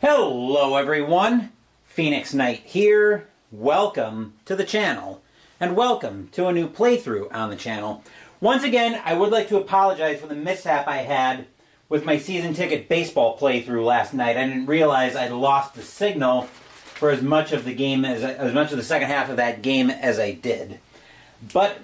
Hello everyone, Phoenix Knight here. Welcome to the channel, and welcome to a new playthrough on the channel. Once again, I would like to apologize for the mishap I had with my season ticket baseball playthrough last night. I didn't realize I'd lost the signal for as much of the game as much of the second half of that game as I did. But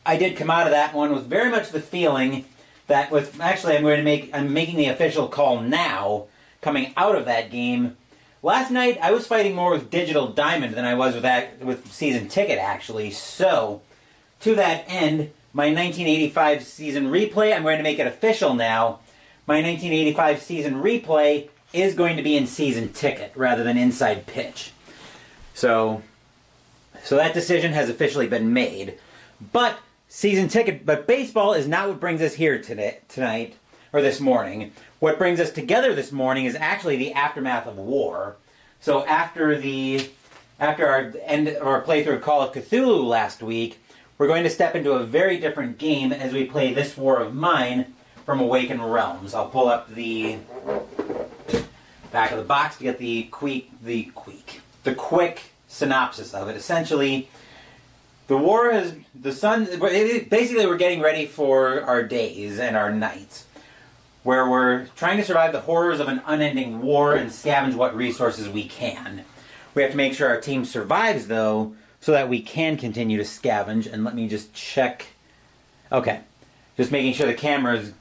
I did come out of that one with very much the feeling that I'm making the official call now. Coming out of that game, last night I was fighting more with Digital Diamond than I was with Season Ticket, actually. So, to that end, my 1985 season replay, I'm going to make it official now. My 1985 season replay is going to be in Season Ticket rather than Inside Pitch. So that decision has officially been made. But baseball is not what brings us here tonight, or this morning. What brings us together this morning is actually the aftermath of war. So after our end of our playthrough of Call of Cthulhu last week, we're going to step into a very different game as we play this War of Mine from Awaken Realms. I'll pull up the back of the box to get the quick synopsis of it. Essentially, basically we're getting ready for our days and our nights, where we're trying to survive the horrors of an unending war and scavenge what resources we can. We have to make sure our team survives, though, so that we can continue to scavenge. And let me just check. Okay, just making sure the camera's.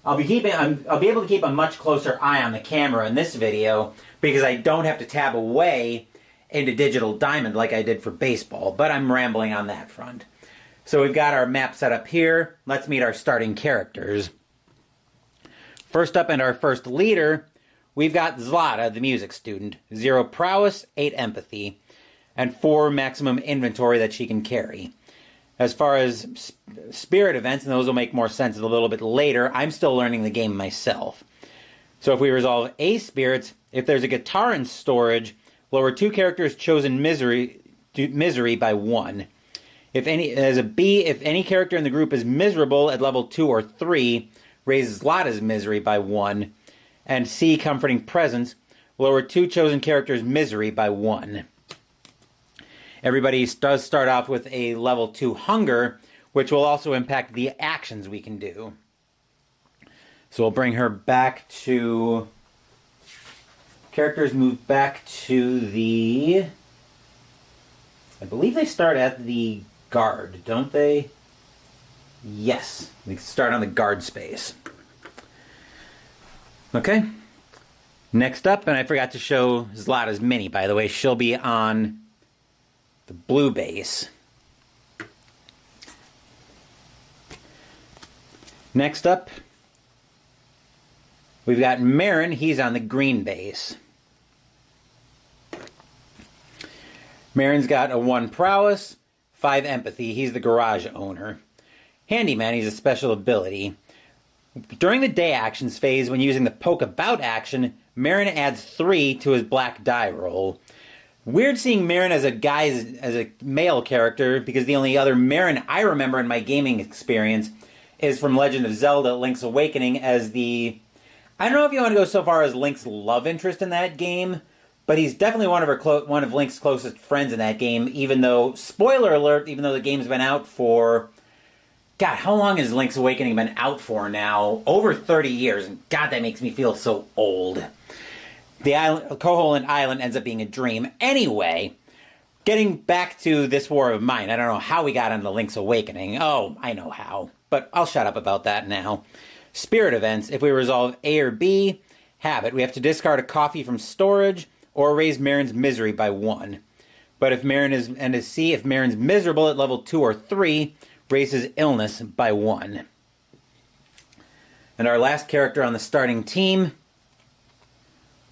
I'll be able to keep a much closer eye on the camera in this video because I don't have to tab away into Digital Diamond like I did for baseball. But I'm rambling on that front. So we've got our map set up here. Let's meet our starting characters. First up, and our first leader, we've got Zlata, the music student. 0 prowess, 8 empathy, and 4 maximum inventory that she can carry. As far as spirit events, and those will make more sense a little bit later, I'm still learning the game myself. So if we resolve A spirits, if there's a guitar in storage, lower 2 characters chosen misery by 1. If any character in the group is miserable at level 2 or 3, raises Zlata's misery by 1, and C, comforting presence, lower 2 chosen characters' misery by 1. Everybody does start off with a level 2 hunger, which will also impact the actions we can do. So we'll bring her back to... Characters move back to the... I believe they start at the guard, don't they? Yes, we start on the guard space. Okay. Next up, and I forgot to show Zlata's mini, by the way. She'll be on the blue base. Next up, we've got Marin. He's on the green base. Marin's got a 1 prowess, 5 empathy. He's the garage owner. Handyman, he's a special ability. During the day actions phase, when using the poke about action, Marin adds 3 to his black die roll. Weird seeing Marin as a male character, because the only other Marin I remember in my gaming experience is from Legend of Zelda Link's Awakening as the... I don't know if you want to go so far as Link's love interest in that game, but he's definitely one of Link's closest friends in that game, even though, spoiler alert, even though the game's been out for... God, how long has Link's Awakening been out for now? Over 30 years, and God, that makes me feel so old. The island, Koholint Island ends up being a dream. Anyway, getting back to this War of Mine, I don't know how we got into Link's Awakening. Oh, I know how, but I'll shut up about that now. Spirit events, if we resolve A or B, habit, we have to discard a coffee from storage or raise Marin's misery by 1. But if Marin's miserable at level 2 or 3, raises illness by 1. And our last character on the starting team,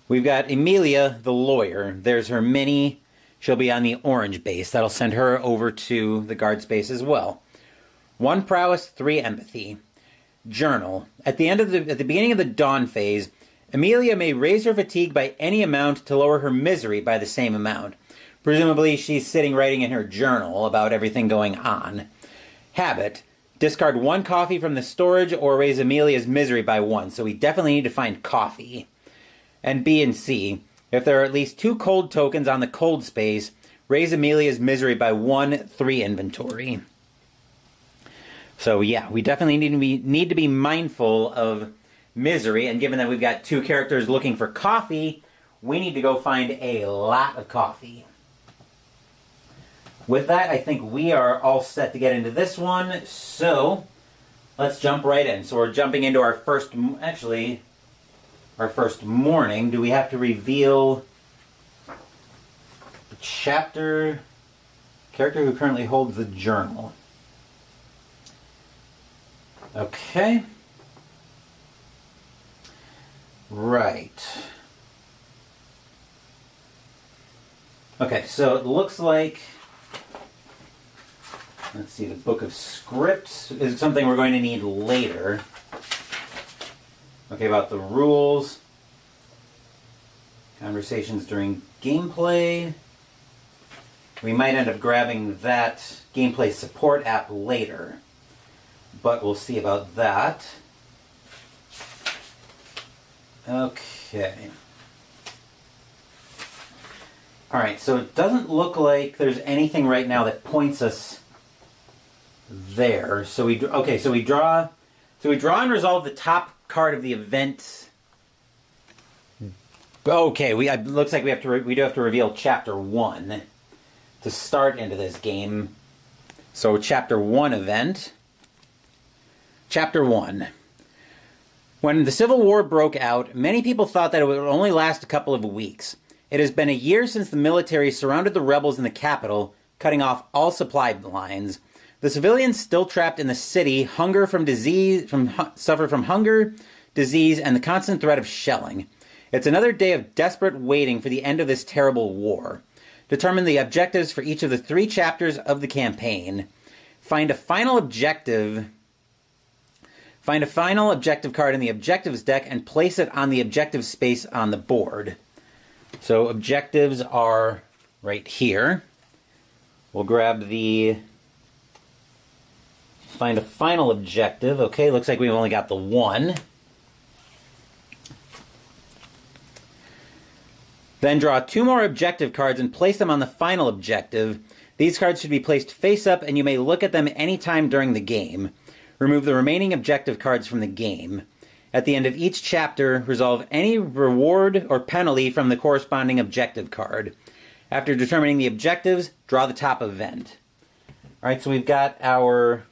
we've got Emilia, the lawyer. There's her mini. She'll be on the orange base. That'll send her over to the guard space as well. 1 prowess, 3 empathy. Journal. At the beginning of the dawn phase, Emilia may raise her fatigue by any amount to lower her misery by the same amount. Presumably she's sitting writing in her journal about everything going on. Habit. Discard 1 coffee from the storage or raise Emilia's misery by 1. So we definitely need to find coffee. And B and C. If there are at least 2 cold tokens on the cold space, raise Amelia's misery by 1/3 inventory. So yeah, we definitely need to be mindful of misery, and given that we've got 2 characters looking for coffee, we need to go find a lot of coffee. With that, I think we are all set to get into this one, so let's jump right in. So we're jumping into our first morning. Do we have to reveal the character who currently holds the journal? Okay. Right. Okay, so it looks like, let's see, the Book of Scripts is something we're going to need later. Okay, about the rules. Conversations during gameplay. We might end up grabbing that gameplay support app later, but we'll see about that. Okay. Alright, so it doesn't look like there's anything right now that points us there. So we draw and resolve the top card of the event. Okay, it looks like we do have to reveal chapter 1 to start into this game. So chapter 1 event. Chapter 1. When the Civil War broke out, many people thought that it would only last a couple of weeks. It has been a year since the military surrounded the rebels in the capital, cutting off all supply lines. The civilians still trapped in the city suffer from hunger, disease, and the constant threat of shelling. It's another day of desperate waiting for the end of this terrible war. Determine the objectives for each of the 3 chapters of the campaign. Find a final objective card in the objectives deck and place it on the objective space on the board. So objectives are right here. We'll grab find a final objective. Okay, looks like we've only got the 1. Then draw 2 more objective cards and place them on the final objective. These cards should be placed face up, and you may look at them anytime during the game. Remove the remaining objective cards from the game. At the end of each chapter, resolve any reward or penalty from the corresponding objective card. After determining the objectives, draw the top event. Alright, so we've got our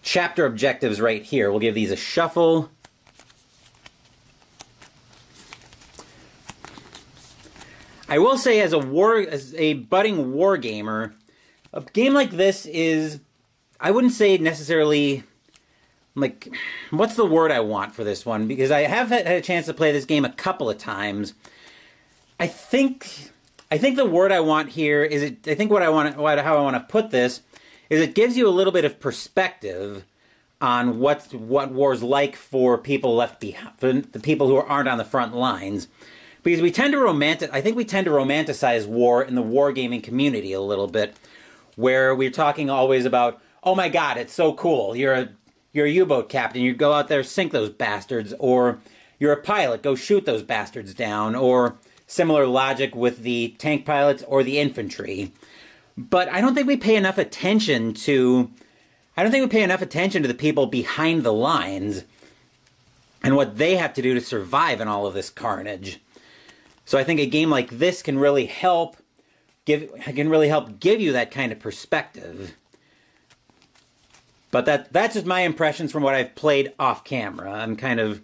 chapter objectives right here. We'll give these a shuffle. I will say, as a budding war gamer, a game like this is, I wouldn't say necessarily, like, what's the word I want for this one? Because I have had a chance to play this game a couple of times. I think the word I want here is, how I want to put this is it gives you a little bit of perspective on what war's like for people left behind, for the people who aren't on the front lines. Because we tend to romanticize war in the wargaming community a little bit, where we're talking always about, oh my god, it's so cool, you're a U-boat captain, you go out there, sink those bastards, or you're a pilot, go shoot those bastards down, or similar logic with the tank pilots or the infantry. But I don't think we pay enough attention to the people behind the lines and what they have to do to survive in all of this carnage. So I think a game like this can really help give you that kind of perspective. But that's just my impressions from what I've played off camera. I'm kind of,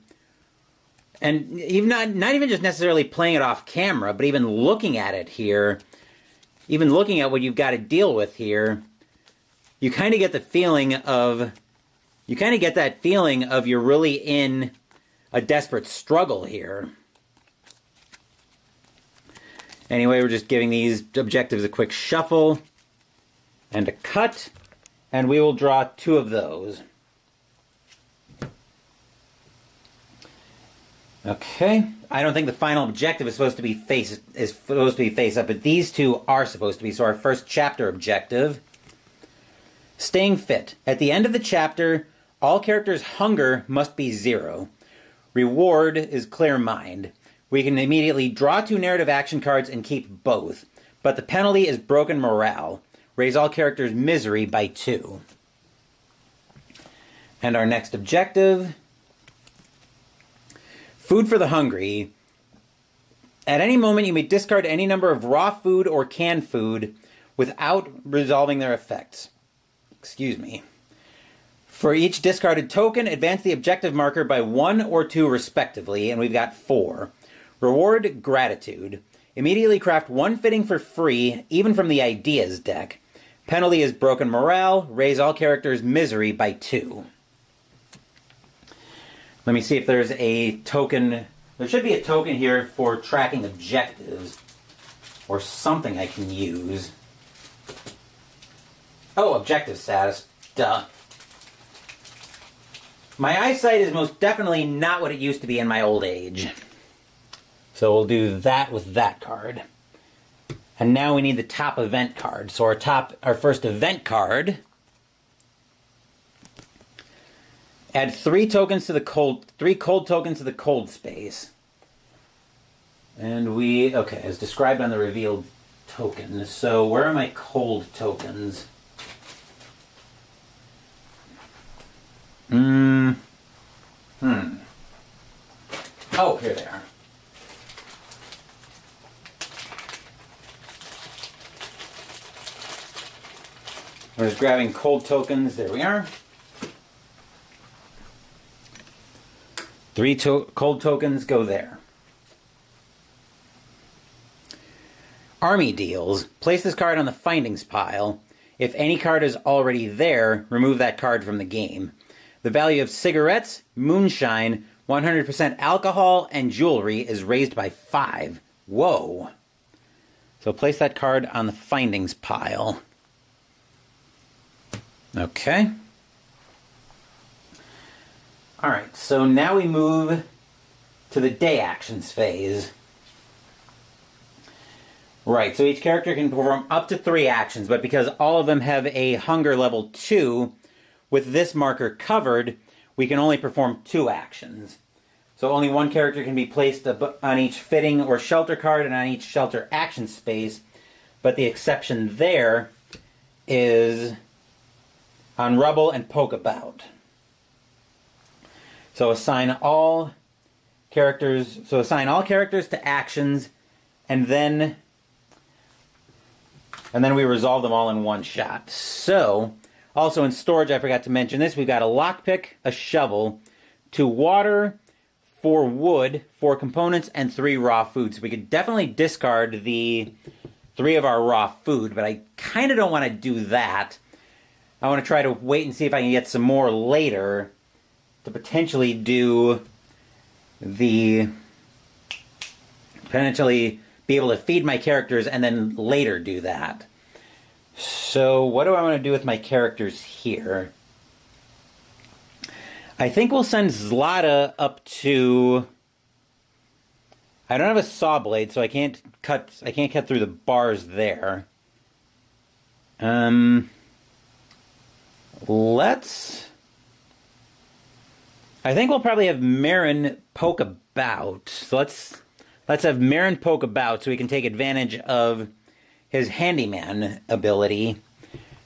and even not even just necessarily playing it off camera, but even looking at it here, even looking at what you've got to deal with here, you kind of get that feeling of you're really in a desperate struggle here. Anyway, we're just giving these objectives a quick shuffle and a cut, and we will draw 2 of those. Okay, I don't think the final objective is supposed to be face up, but these 2 are supposed to be. So our first chapter objective, staying fit. At the end of the chapter, all characters' hunger must be 0. Reward is Clear Mind. We can immediately draw 2 narrative action cards and keep both. But the penalty is Broken Morale. Raise all characters' misery by 2. And our next objective, Food for the Hungry. At any moment, you may discard any number of raw food or canned food without resolving their effects. Excuse me. For each discarded token, advance the objective marker by 1 or 2 respectively, and we've got 4. Reward Gratitude. Immediately craft 1 fitting for free, even from the Ideas deck. Penalty is Broken Morale. Raise all characters' misery by 2. Let me see if there's a token. There should be a token here for tracking objectives. Or something I can use. Oh, objective status. Duh. My eyesight is most definitely not what it used to be in my old age. So we'll do that with that card. And now we need the top event card. So our first event card. Add 3 tokens to the cold, 3 cold tokens to the cold space. And okay, as described on the revealed token. So where are my cold tokens? Oh, here they are. I was grabbing cold tokens. There we are. 3 cold tokens go there. Army Deals. Place this card on the findings pile. If any card is already there, remove that card from the game. The value of cigarettes, moonshine, 100% alcohol, and jewelry is raised by 5. Whoa. So place that card on the findings pile. Okay. Alright, so now we move to the day actions phase. Right, so each character can perform up to 3 actions, but because all of them have a hunger level 2, with this marker covered, we can only perform 2 actions. So only 1 character can be placed on each fitting or shelter card and on each shelter action space, but the exception there is on Rubble and Poke About. So assign all characters to actions, and then we resolve them all in one shot. So, also in storage, I forgot to mention this, we've got a lockpick, a shovel, 2 water, 4 wood, 4 components, and 3 raw food. So we could definitely discard the 3 of our raw food, but I kind of don't want to do that. I want to try to wait and see if I can get some more later to potentially be able to feed my characters and then later do that. So what do I want to do with my characters here? I think we'll send Zlata up to... I don't have a saw blade, so I can't cut through the bars there. I think we'll probably have Marin poke about. So let's have Marin poke about so we can take advantage of his handyman ability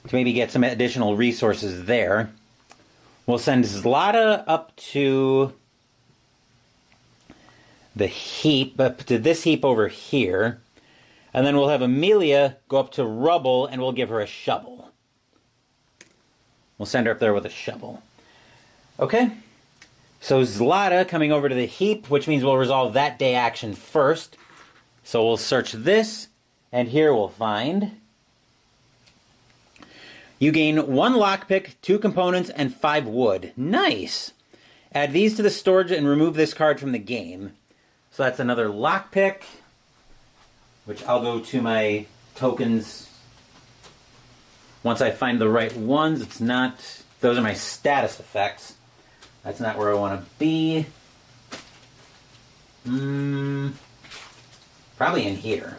to maybe get some additional resources there. We'll send Zlata up to the heap, up to this heap over here. And then we'll have Amelia go up to Rubble and we'll give her a shovel. We'll send her up there with a shovel. Okay. So Zlata coming over to the heap, which means we'll resolve that day action first. So we'll search this, and here we'll find... You gain 1 lockpick, 2 components, and 5 wood. Nice! Add these to the storage and remove this card from the game. So that's another lockpick, which I'll go to my tokens once I find the right ones. It's not... Those are my status effects. That's not where I want to be. Probably in here.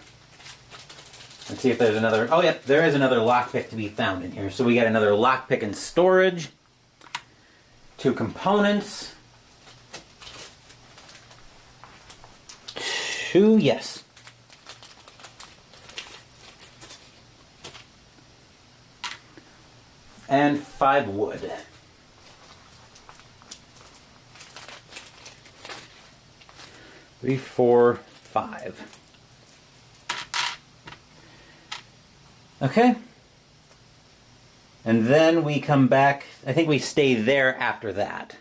Let's see if there's another... Oh, yeah, there is another lockpick to be found in here. So we got another lockpick in storage. 2 components. 2, yes. And 5 wood. Three, 4, 5. Okay. And then we come back. I think we stay there after that.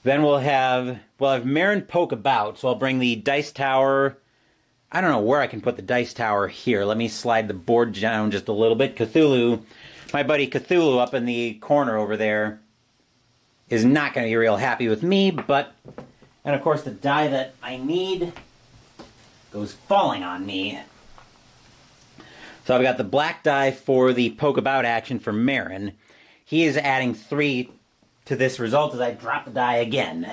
Then we'll have Marin poke about, so I'll bring the dice tower. I don't know where I can put the dice tower here. Let me slide the board down just a little bit. Cthulhu, my buddy Cthulhu up in the corner over there, is not going to be real happy with me, but... And of course the die that I need goes falling on me. So I've got the black die for the poke about action for Marin. He is adding 3 to this result as I drop the die again.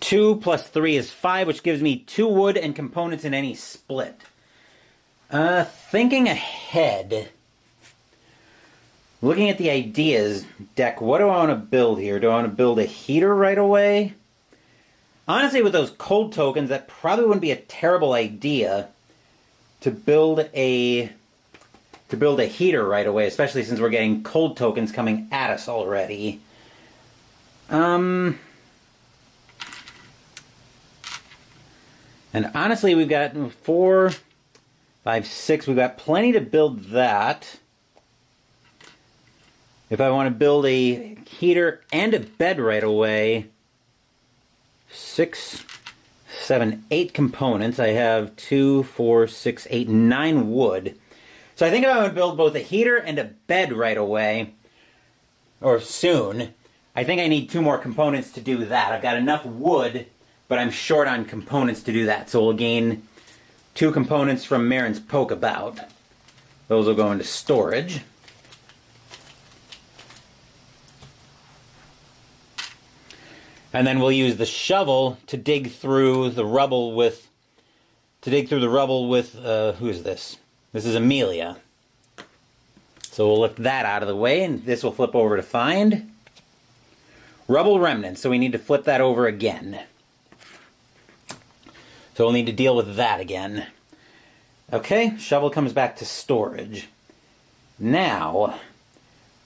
2 plus 3 is 5, which gives me 2 wood and components in any split. Thinking ahead. Looking at the ideas deck, what do I want to build here? Do I want to build a heater right away? Honestly, with those cold tokens, that probably wouldn't be a terrible idea to build a heater right away, especially since we're getting cold tokens coming at us already. And honestly, we've got 4, 5, 6. We've got plenty to build that. If I want to build a heater and a bed right away, 6, 7, 8 components. I have 2, 4, 6, 8, 9 wood. So I think if I would build both a heater and a bed right away, or soon, I think I need 2 more components to do that. I've got enough wood, but I'm short on components to do that. So we'll gain 2 components from Marin's poke about. Those will go into storage. And then we'll use the shovel to dig through the rubble with... who is this? This is Amelia. So we'll lift that out of the way, and this will flip over to find. Rubble remnants, so we need to flip that over again. So we'll need to deal with that again. Okay, shovel comes back to storage. Now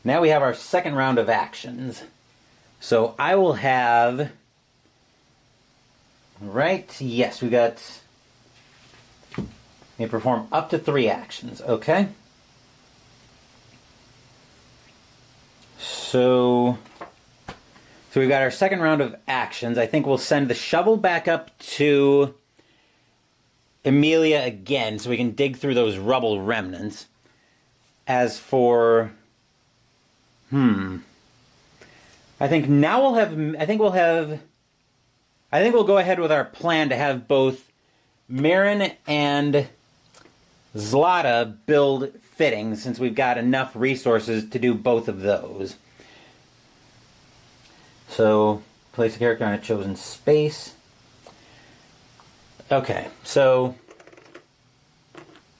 we have our second round of actions. So I will have... Right, yes, we got... May perform up to 3 actions, okay? So we've got our second round of actions. I think we'll send the shovel back up to Amelia again so we can dig through those rubble remnants. As for... I think we'll go ahead with our plan to have both Marin and Zlata build fittings, since we've got enough resources to do both of those. So, place a character on a chosen space. Okay, so...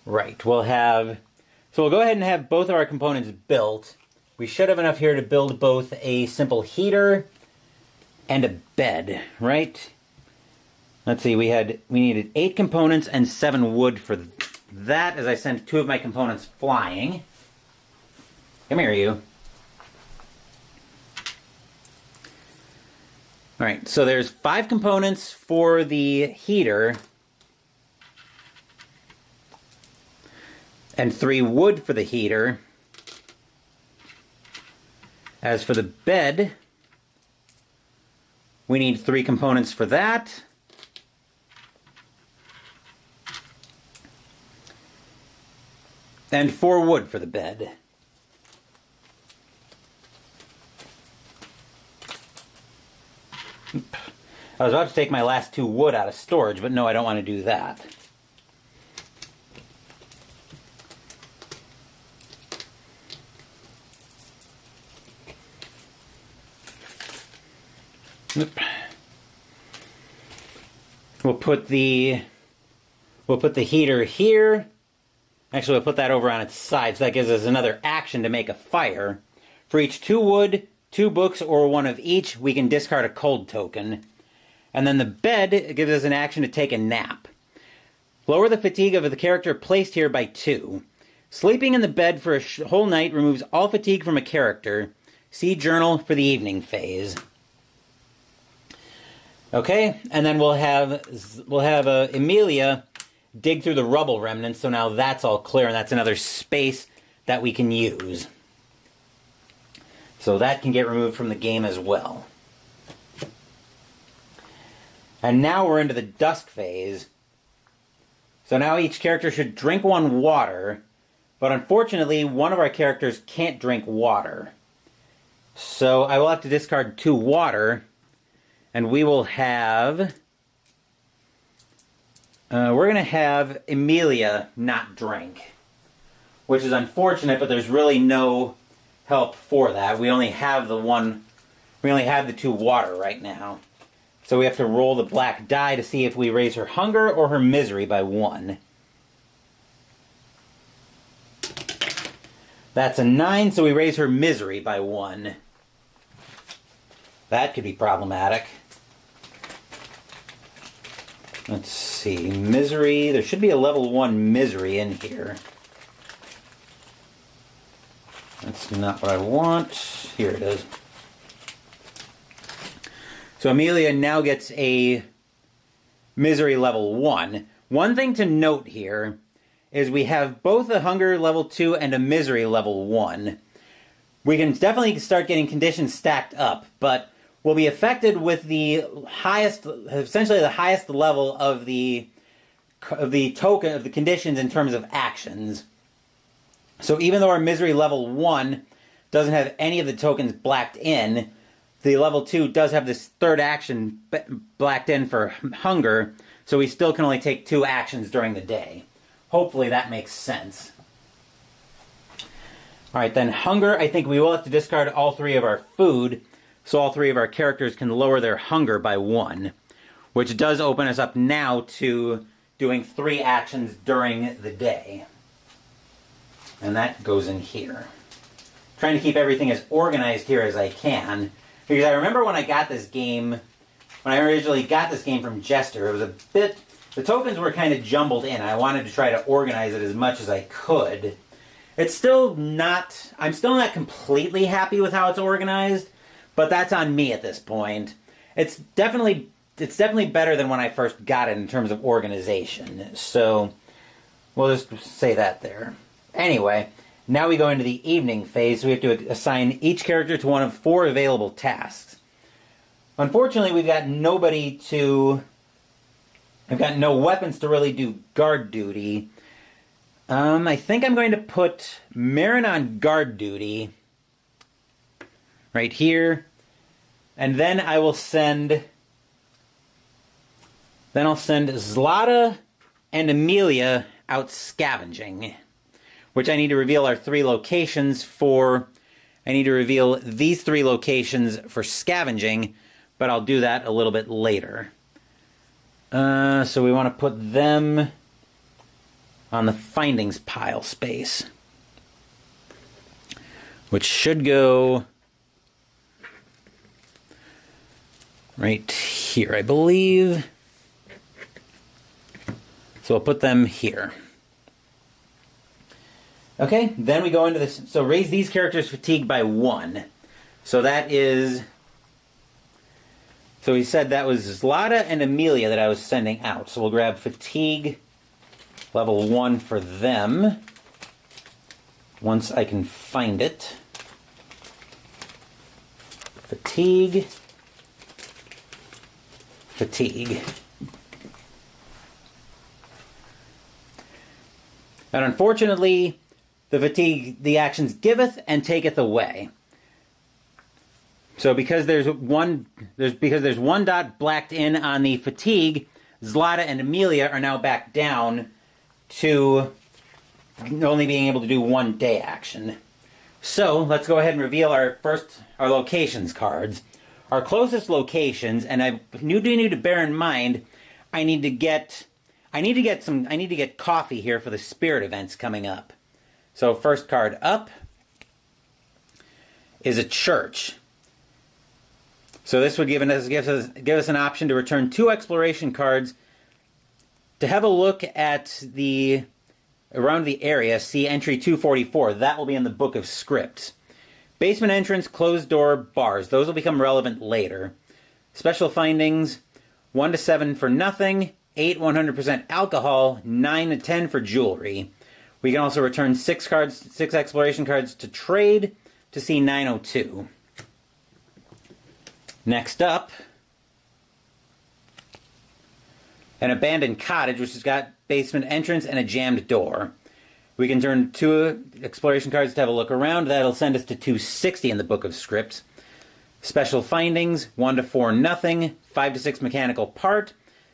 Right, we'll go ahead and have both of our components built. We should have enough here to build both a simple heater and a bed, right? Let's see, we needed 8 components and 7 wood for that, as I sent 2 of my components flying. Come here, you. Alright, so there's 5 components for the heater and 3 wood for the heater. As for the bed, we need 3 components for that. And 4 wood for the bed. I was about to take my last 2 wood out of storage, but no, I don't want to do that. We'll put the heater here. Actually, we'll put that over on its side, so that gives us another action to make a fire. For each 2 wood, 2 books or 1 of each, we can discard a cold token. And then the bed gives us an action to take a nap. Lower the fatigue of the character placed here by 2. Sleeping in the bed for a whole night removes all fatigue from a character. See journal for the evening phase. Okay, and then we'll have Emilia dig through the rubble remnants, so now that's all clear, and that's another space that we can use. So that can get removed from the game as well. And now we're into the dusk phase. So now each character should drink 1 water, but unfortunately one of our characters can't drink water. So I will have to discard 2 water, and we will have... we're going to have Emilia not drink, which is unfortunate, but there's really no help for that. We only have the 2 water right now. So we have to roll the black die to see if we raise her hunger or her misery by 1. That's a 9, so we raise her misery by 1. That could be problematic. Let's see, misery. There should be a level 1 misery in here. That's not what I want. Here it is. So Emilia now gets a misery level 1. One thing to note here is we have both a hunger level 2 and a misery level 1. We can definitely start getting conditions stacked up, but we'll be affected with the highest, essentially the highest level of the token of the conditions in terms of actions. So even though our misery level 1 doesn't have any of the tokens blacked in, the level 2 does have this third action blacked in for hunger, so we still can only take 2 actions during the day. Hopefully that makes sense. Alright, then hunger, I think we will have to discard all 3 of our food, so all 3 of our characters can lower their hunger by 1, which does open us up now to doing 3 actions during the day. And that goes in here. Trying to keep everything as organized here as I can, because I remember when I got this game, when I originally got this game from Jester, it was a bit, the tokens were kind of jumbled in. I wanted to try to organize it as much as I could. It's still not, I'm still not completely happy with how it's organized, but that's on me at this point. It's definitely better than when I first got it in terms of organization. So we'll just say that there. Anyway, now we go into the evening phase, so we have to assign each character to one of 4 available tasks. Unfortunately, we've got no weapons to really do guard duty. I think I'm going to put Marin on guard duty right here, and then I'll send Zlata and Emilia out scavenging, which I need to reveal our 3 locations for. I need to reveal these 3 locations for scavenging, but I'll do that a little bit later. So we want to put them on the findings pile space, which should go right here, I believe. So we'll put them here. Okay, then we go into this. So raise these characters' fatigue by 1. So that is... So he said that was Zlata and Emilia that I was sending out. So we'll grab fatigue level 1 for them, once I can find it. Fatigue. And unfortunately, the fatigue, the actions giveth and taketh away. So because there's one dot blacked in on the fatigue, Zlata and Emilia are now back down to only being able to do 1 day action. So let's go ahead and reveal our locations cards. Our closest locations, and I do need to bear in mind, I need to get coffee here for the spirit events coming up. So first card up is a church. So this would give us an option to return 2 exploration cards to have a look at around the area. See entry 244. That will be in the book of scripts. Basement entrance, closed door, bars. Those will become relevant later. Special findings, 1 to 7 for nothing, 8 100% alcohol, 9 to 10 for jewelry. We can also return 6 exploration cards to trade to see 902. Next up, an abandoned cottage, which has got basement entrance and a jammed door. We can turn 2 exploration cards to have a look around. That'll send us to 260 in the book of scripts. Special findings, 1 to 4 nothing, 5 to 6 mechanical part,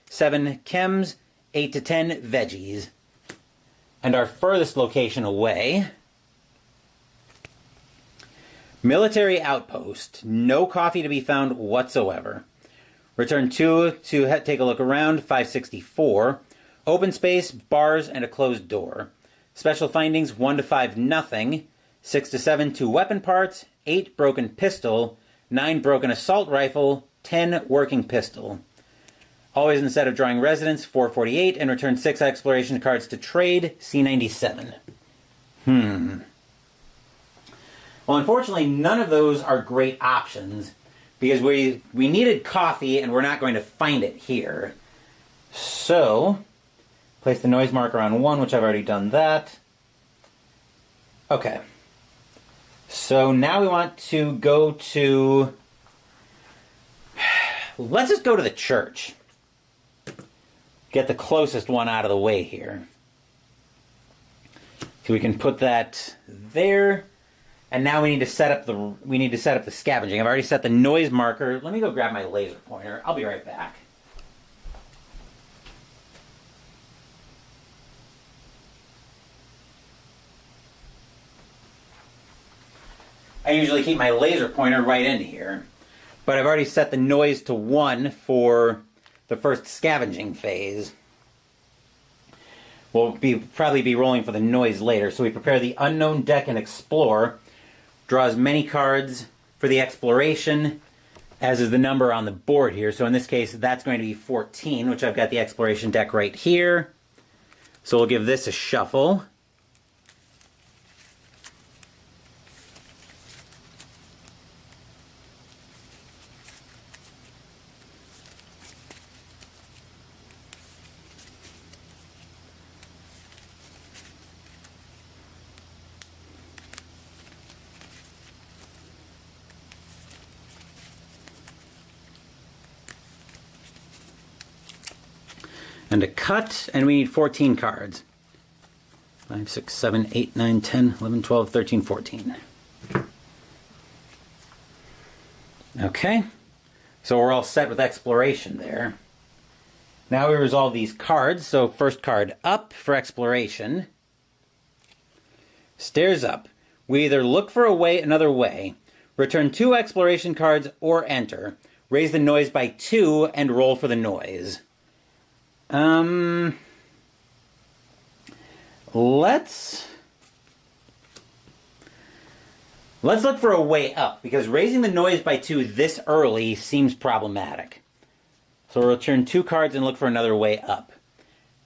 7 chems, 8 to 10 veggies. And our furthest location away, military outpost. No coffee to be found whatsoever. Return 2 to take a look around, 564. Open space, bars, and a closed door. Special findings, 1 to 5 nothing, 6 to 7 2 weapon parts, 8 broken pistol, 9 broken assault rifle, 10 working pistol. Always instead of drawing residence, 448, and return 6 exploration cards to trade, C97. Well, unfortunately, none of those are great options, because we needed coffee, and we're not going to find it here. So, place the noise marker on 1, which I've already done that. Okay. So now we want to go to... Let's just go to the church. Get the closest one out of the way here. So we can put that there. And now we need to set up the scavenging. I've already set the noise marker. Let me go grab my laser pointer. I'll be right back. I usually keep my laser pointer right in here. But I've already set the noise to 1 for the first scavenging phase. We'll probably be rolling for the noise later. So we prepare the unknown deck and explore. Draw as many cards for the exploration as is the number on the board here. So in this case, that's going to be 14, which I've got the exploration deck right here. So we'll give this a shuffle. And a cut, and we need 14 cards. 5, 6, 7, 8, 9, 10, 11, 12, 13, 14. Okay, so we're all set with exploration there. Now we resolve these cards. So first card up for exploration. Stairs up. We either look for another way, return 2 exploration cards, or enter. Raise the noise by 2 and roll for the noise. Let's look for a way up, because raising the noise by 2 this early seems problematic. So we'll return 2 cards and look for another way up.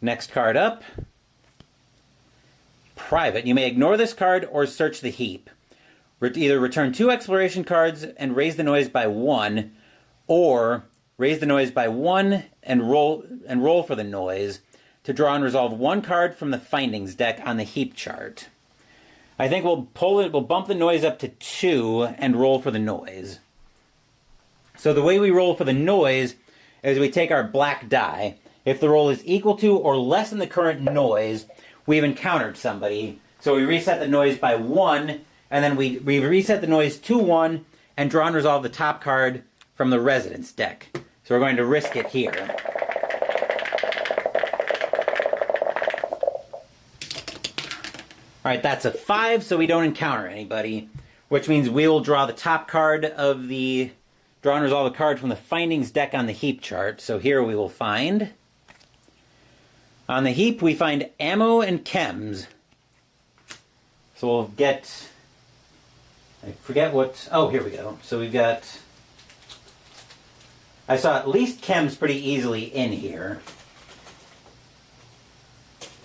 Next card up. Private. You may ignore this card or search the heap. Either return 2 exploration cards and raise the noise by 1, or raise the noise by 1 and roll for the noise to draw and resolve 1 card from the findings deck on the heap chart. I think we'll bump the noise up to 2 and roll for the noise. So the way we roll for the noise is we take our black die. If the roll is equal to or less than the current noise, we've encountered somebody. So we reset the noise by 1, and then we reset the noise to 1 and draw and resolve the top card from the residence deck. So we're going to risk it here. Alright, that's a 5, so we don't encounter anybody, which means we will draw the top card of the... Draw and resolve a card from the findings deck on the heap chart. So here we will find... On the heap, we find ammo and chems. So we'll get... I forget what... Oh, here we go. So we've got I saw at least chems pretty easily in here.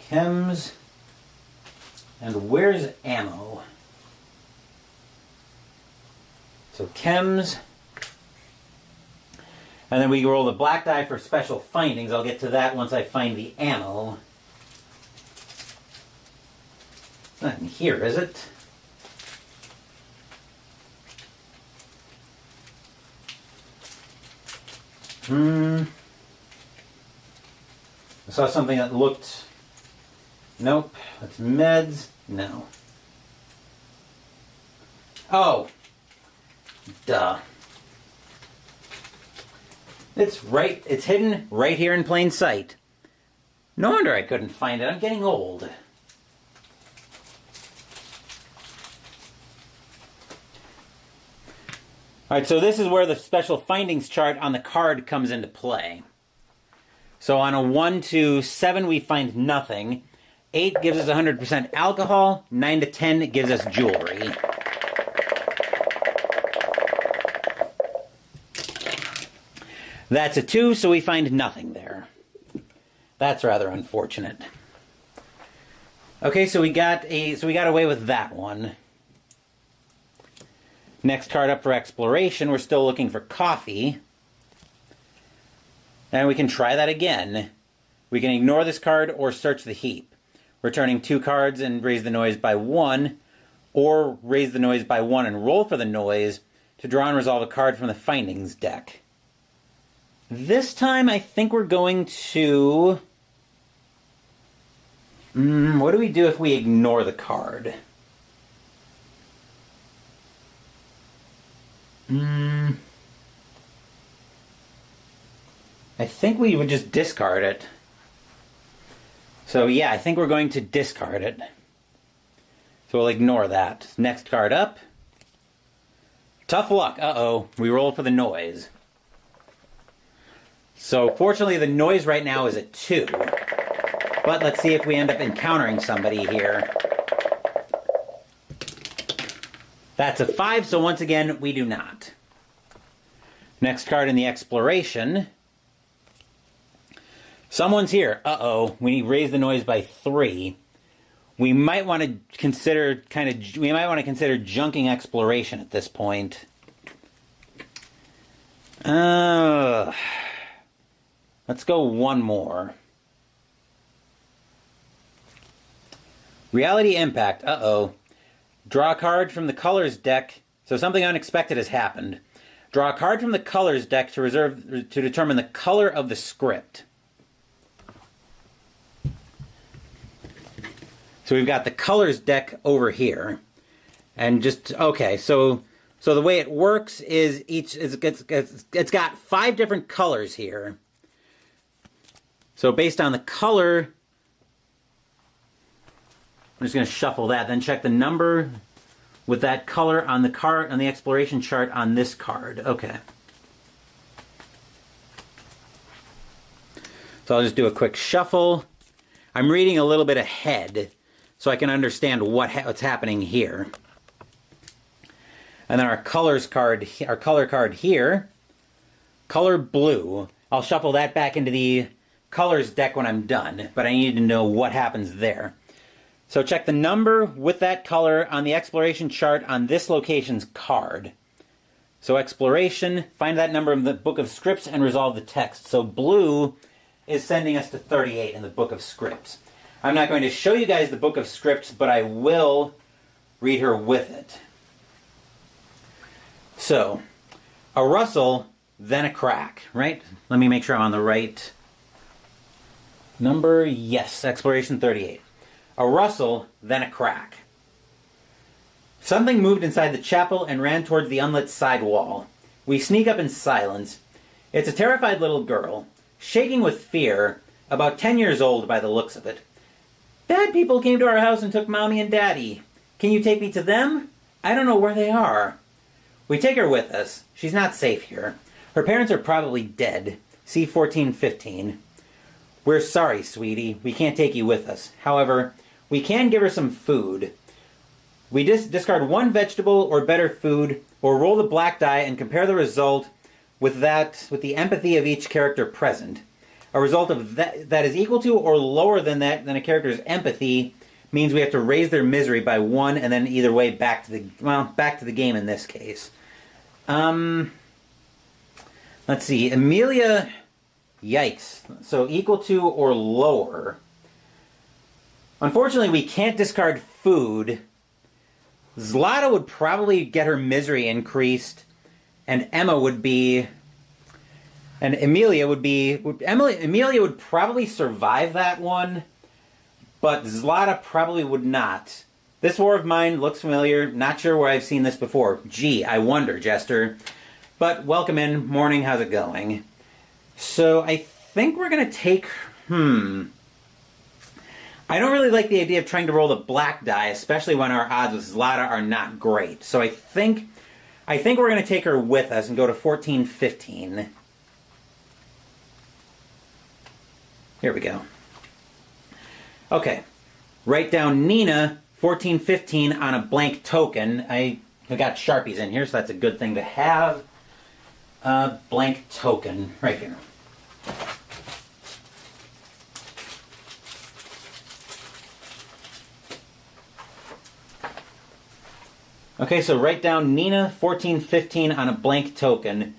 Chems. And where's ammo? So chems. And then we roll the black die for special findings. I'll get to that once I find the ammo. It's not in here, is it? I saw something that looked... Nope. That's meds. No. Oh. Duh. It's hidden right here in plain sight. No wonder I couldn't find it. I'm getting old. Alright, so this is where the special findings chart on the card comes into play. So on a 1 to 7 we find nothing. 8 gives us 100% alcohol. 9 to 10 gives us jewelry. That's a 2, so we find nothing there. That's rather unfortunate. Okay, so we got away with that one. Next card up for exploration, we're still looking for coffee. And we can try that again. We can ignore this card or search the heap. Returning 2 cards and raise the noise by 1, or raise the noise by 1 and roll for the noise to draw and resolve a card from the findings deck. This time I think we're going to... what do we do if we ignore the card? I think we would just discard it. So yeah, I think we're going to discard it. So we'll ignore that. Next card up. Tough luck. Uh-oh. We roll for the noise. So fortunately the noise right now is a 2. But let's see if we end up encountering somebody here. That's a 5, so once again, we do not. Next card in the exploration. Someone's here. Uh-oh. We raise the noise by 3. We might want to consider junking exploration at this point. Let's go one more. Reality Impact. Uh-oh. Draw a card from the colors deck. So something unexpected has happened. Draw a card from the colors deck to determine the color of the script. So we've got the colors deck over here. And just, okay, so the way it works is it's got 5 different colors here. So based on the color, I'm just going to shuffle that, then check the number with that color on the card, on the exploration chart on this card. Okay. So I'll just do a quick shuffle. I'm reading a little bit ahead so I can understand what's happening here. And then our colors card, our color card here, color blue. I'll shuffle that back into the colors deck when I'm done, but I need to know what happens there. So check the number with that color on the exploration chart on this location's card. So exploration, find that number in the book of scripts and resolve the text. So blue is sending us to 38 in the book of scripts. I'm not going to show you guys the book of scripts, but I will read her with it. So, a rustle, then a crack, right? Let me make sure I'm on the right number. Yes, exploration 38. A rustle, then a crack. Something moved inside the chapel and ran towards the unlit side wall. We sneak up in silence. It's a terrified little girl, shaking with fear, about 10 years old by the looks of it. Bad people came to our house and took Mommy and Daddy. Can you take me to them? I don't know where they are. We take her with us. She's not safe here. Her parents are probably dead. See 1415. We're sorry, sweetie. We can't take you with us. However, we can give her some food. We discard 1 vegetable or better food, or roll the black die and compare the result with the empathy of each character present. A result of that is equal to or lower than a character's empathy means we have to raise their misery by 1, and then either way back to the game in this case. Let's see, Amelia, yikes. So equal to or lower. Unfortunately, we can't discard food. Zlata would probably get her misery increased, and Amelia would probably survive that one, but Zlata probably would not. This war of mine looks familiar. Not sure where I've seen this before. Gee, I wonder, Jester. But welcome in. Morning, how's it going? So I think we're going to take... I don't really like the idea of trying to roll the black die, especially when our odds with Zlata are not great. So I think we're going to take her with us and go to 14-15. Here we go. Okay. Write down Nina, 14-15 on a blank token. I got Sharpies in here, so that's a good thing to have. Blank token. Right here. Okay, so write down Nina 14-15 on a blank token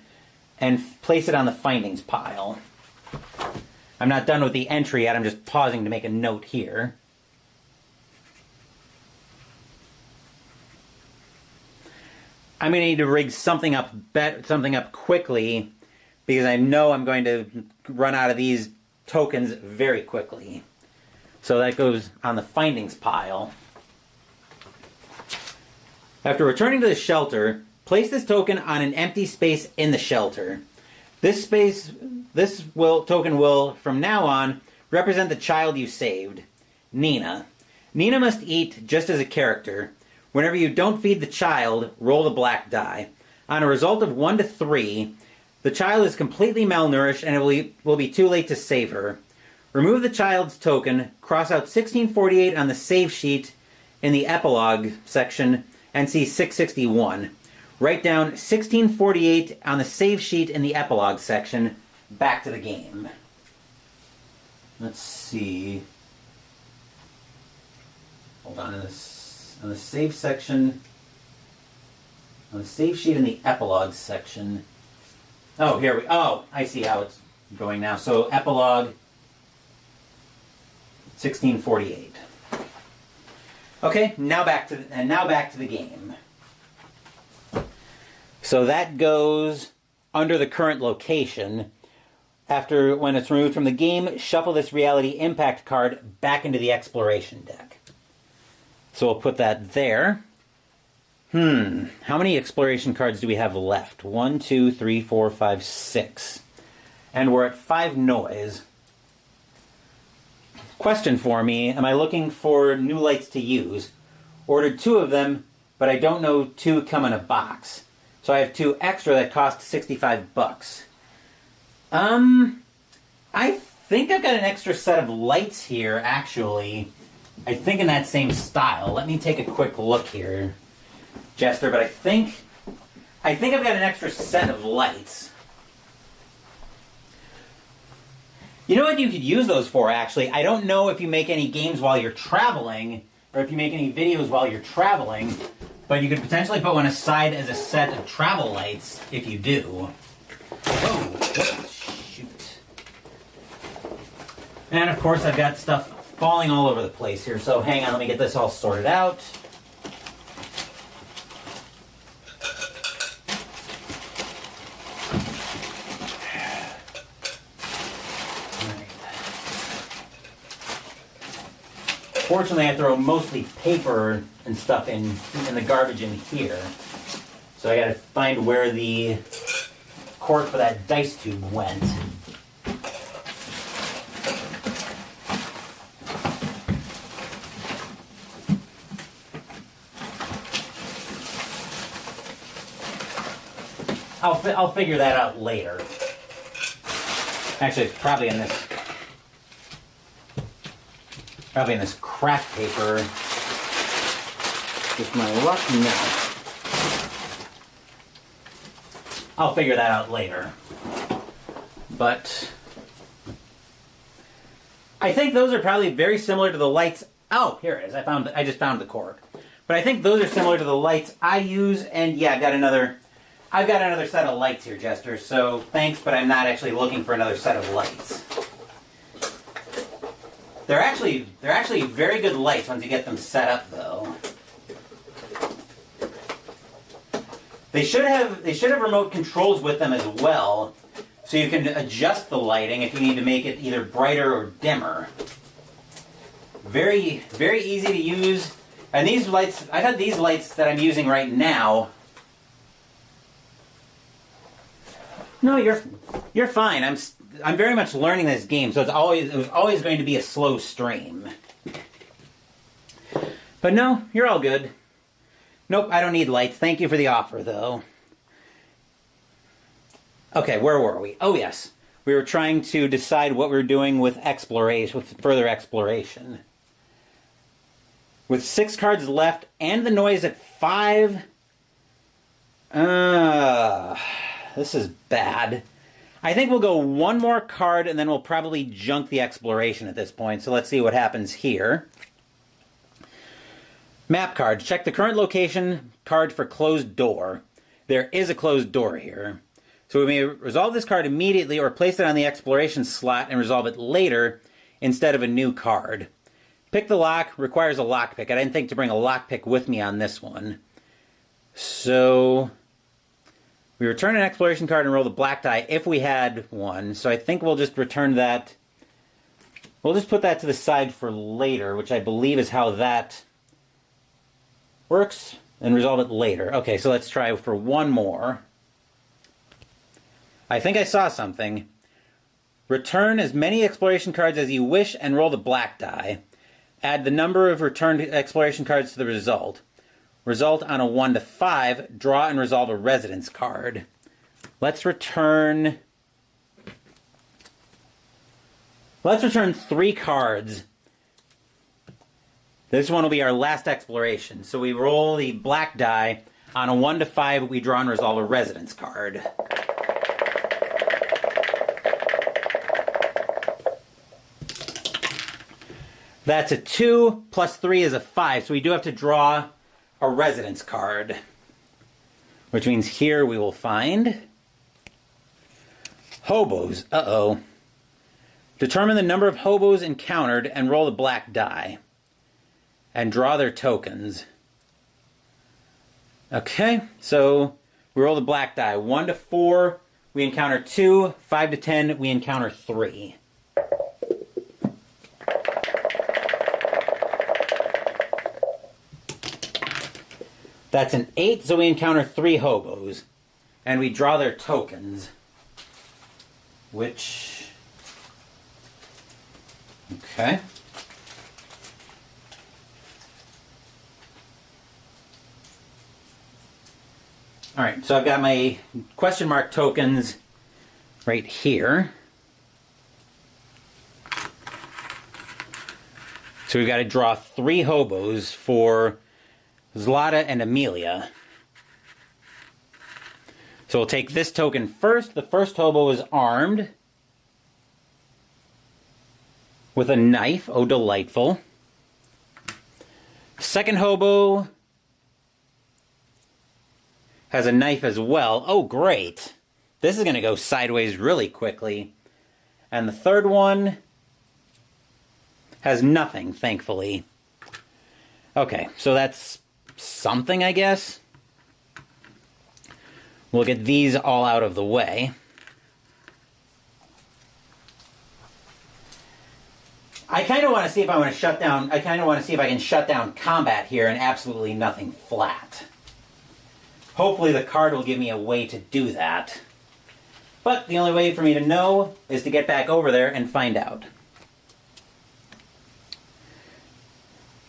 and place it on the findings pile. I'm not done with the entry yet, I'm just pausing to make a note here. I'm going to need to rig something up quickly because I know I'm going to run out of these tokens very quickly. So that goes on the findings pile. After returning to the shelter, place this token on an empty space in the shelter. This token will, from now on, represent the child you saved, Nina. Nina must eat just as a character. Whenever you don't feed the child, roll the black die. On a result of 1 to 3, the child is completely malnourished and it will be too late to save her. Remove the child's token, cross out 1648 on the save sheet in the epilogue section, and see 661. Write down 1648 on the save sheet in the epilogue section. Back to the game. Let's see. Hold on. On the save section. On the save sheet in the epilogue section. Oh, I see how it's going now. So epilogue 1648. Okay, now back to the game. So that goes under the current location. When it's removed from the game, shuffle this reality impact card back into the exploration deck. So we'll put that there. How many exploration cards do we have left? 1, 2, 3, 4, 5, 6. And we're at 5 noise. Question for me, am I looking for new lights to use? Ordered 2 of them, but I don't know 2 come in a box. So I have 2 extra that cost $65. I think I've got an extra set of lights here, actually. I think in that same style. Let me take a quick look here, Jester, but I think I've got an extra set of lights. You know what you could use those for, actually? I don't know if you make any games while you're traveling, or if you make any videos while you're traveling, but you could potentially put one aside as a set of travel lights if you do. Oh, shoot. And of course I've got stuff falling all over the place here, so hang on, let me get this all sorted out. Fortunately, I throw mostly paper and stuff in the garbage in here. So I gotta find where the cork for that dice tube went. I'll figure that out later. Actually, it's probably in this craft paper. With my luck, no. I'll figure that out later. But I think those are probably very similar to the lights. Oh, here it is. I just found the cork. But I think those are similar to the lights I use. And yeah, I've got another set of lights here, Jester. So thanks, but I'm not actually looking for another set of lights. They're actually very good lights once you get them set up, though. They should have remote controls with them as well, so you can adjust the lighting if you need to make it either brighter or dimmer. Very, very easy to use. And these lights, I've had these lights that I'm using right now. No, you're fine. I'm very much learning this game, so it was always going to be a slow stream. But no, you're all good. Nope, I don't need lights. Thank you for the offer, though. Okay, where were we? Oh, yes. We were trying to decide what we were doing with exploration, with further exploration. With 6 cards left and the noise at 5. This is bad. I think we'll go one more card and then we'll probably junk the exploration at this point. So let's see what happens here. Map card. Check the current location card for closed door. There is a closed door here. So we may resolve this card immediately or place it on the exploration slot and resolve it later instead of a new card. Pick the lock. Requires a lockpick. I didn't think to bring a lockpick with me on this one. So we return an exploration card and roll the black die if we had one. So I think we'll just return that. We'll just put that to the side for later, which I believe is how that works, and resolve it later. Okay, so let's try for one more. I think I saw something. Return as many exploration cards as you wish and roll the black die. Add the number of returned exploration cards to the result. Result on a 1 to 5. Draw and resolve a residence card. Let's return 3 cards. This one will be our last exploration. So we roll the black die. On a 1 to 5, we draw and resolve a residence card. That's a 2, plus 3 is a 5. So we do have to draw a residence card. Which means here we will find hobos. Uh-oh. Determine the number of hobos encountered and roll the black die. And draw their tokens. Okay, so we roll the black die. 1 to 4, we encounter 2. 5 to 10, we encounter 3. That's an 8, so we encounter 3 hobos. And we draw their tokens. Which... Okay. Alright, so I've got my question mark tokens right here. So we've got to draw 3 hobos for Zlata and Amelia. So we'll take this token first. The first hobo is armed with a knife. Oh, delightful. Second hobo has a knife as well. Oh, great. This is going to go sideways really quickly. And the third one has nothing, thankfully. Okay, so that's something, I guess. We'll get these all out of the way. I kind of want to see if I want to shut down... I kind of want to see if I can shut down combat here and absolutely nothing flat. Hopefully the card will give me a way to do that. But the only way for me to know is to get back over there and find out.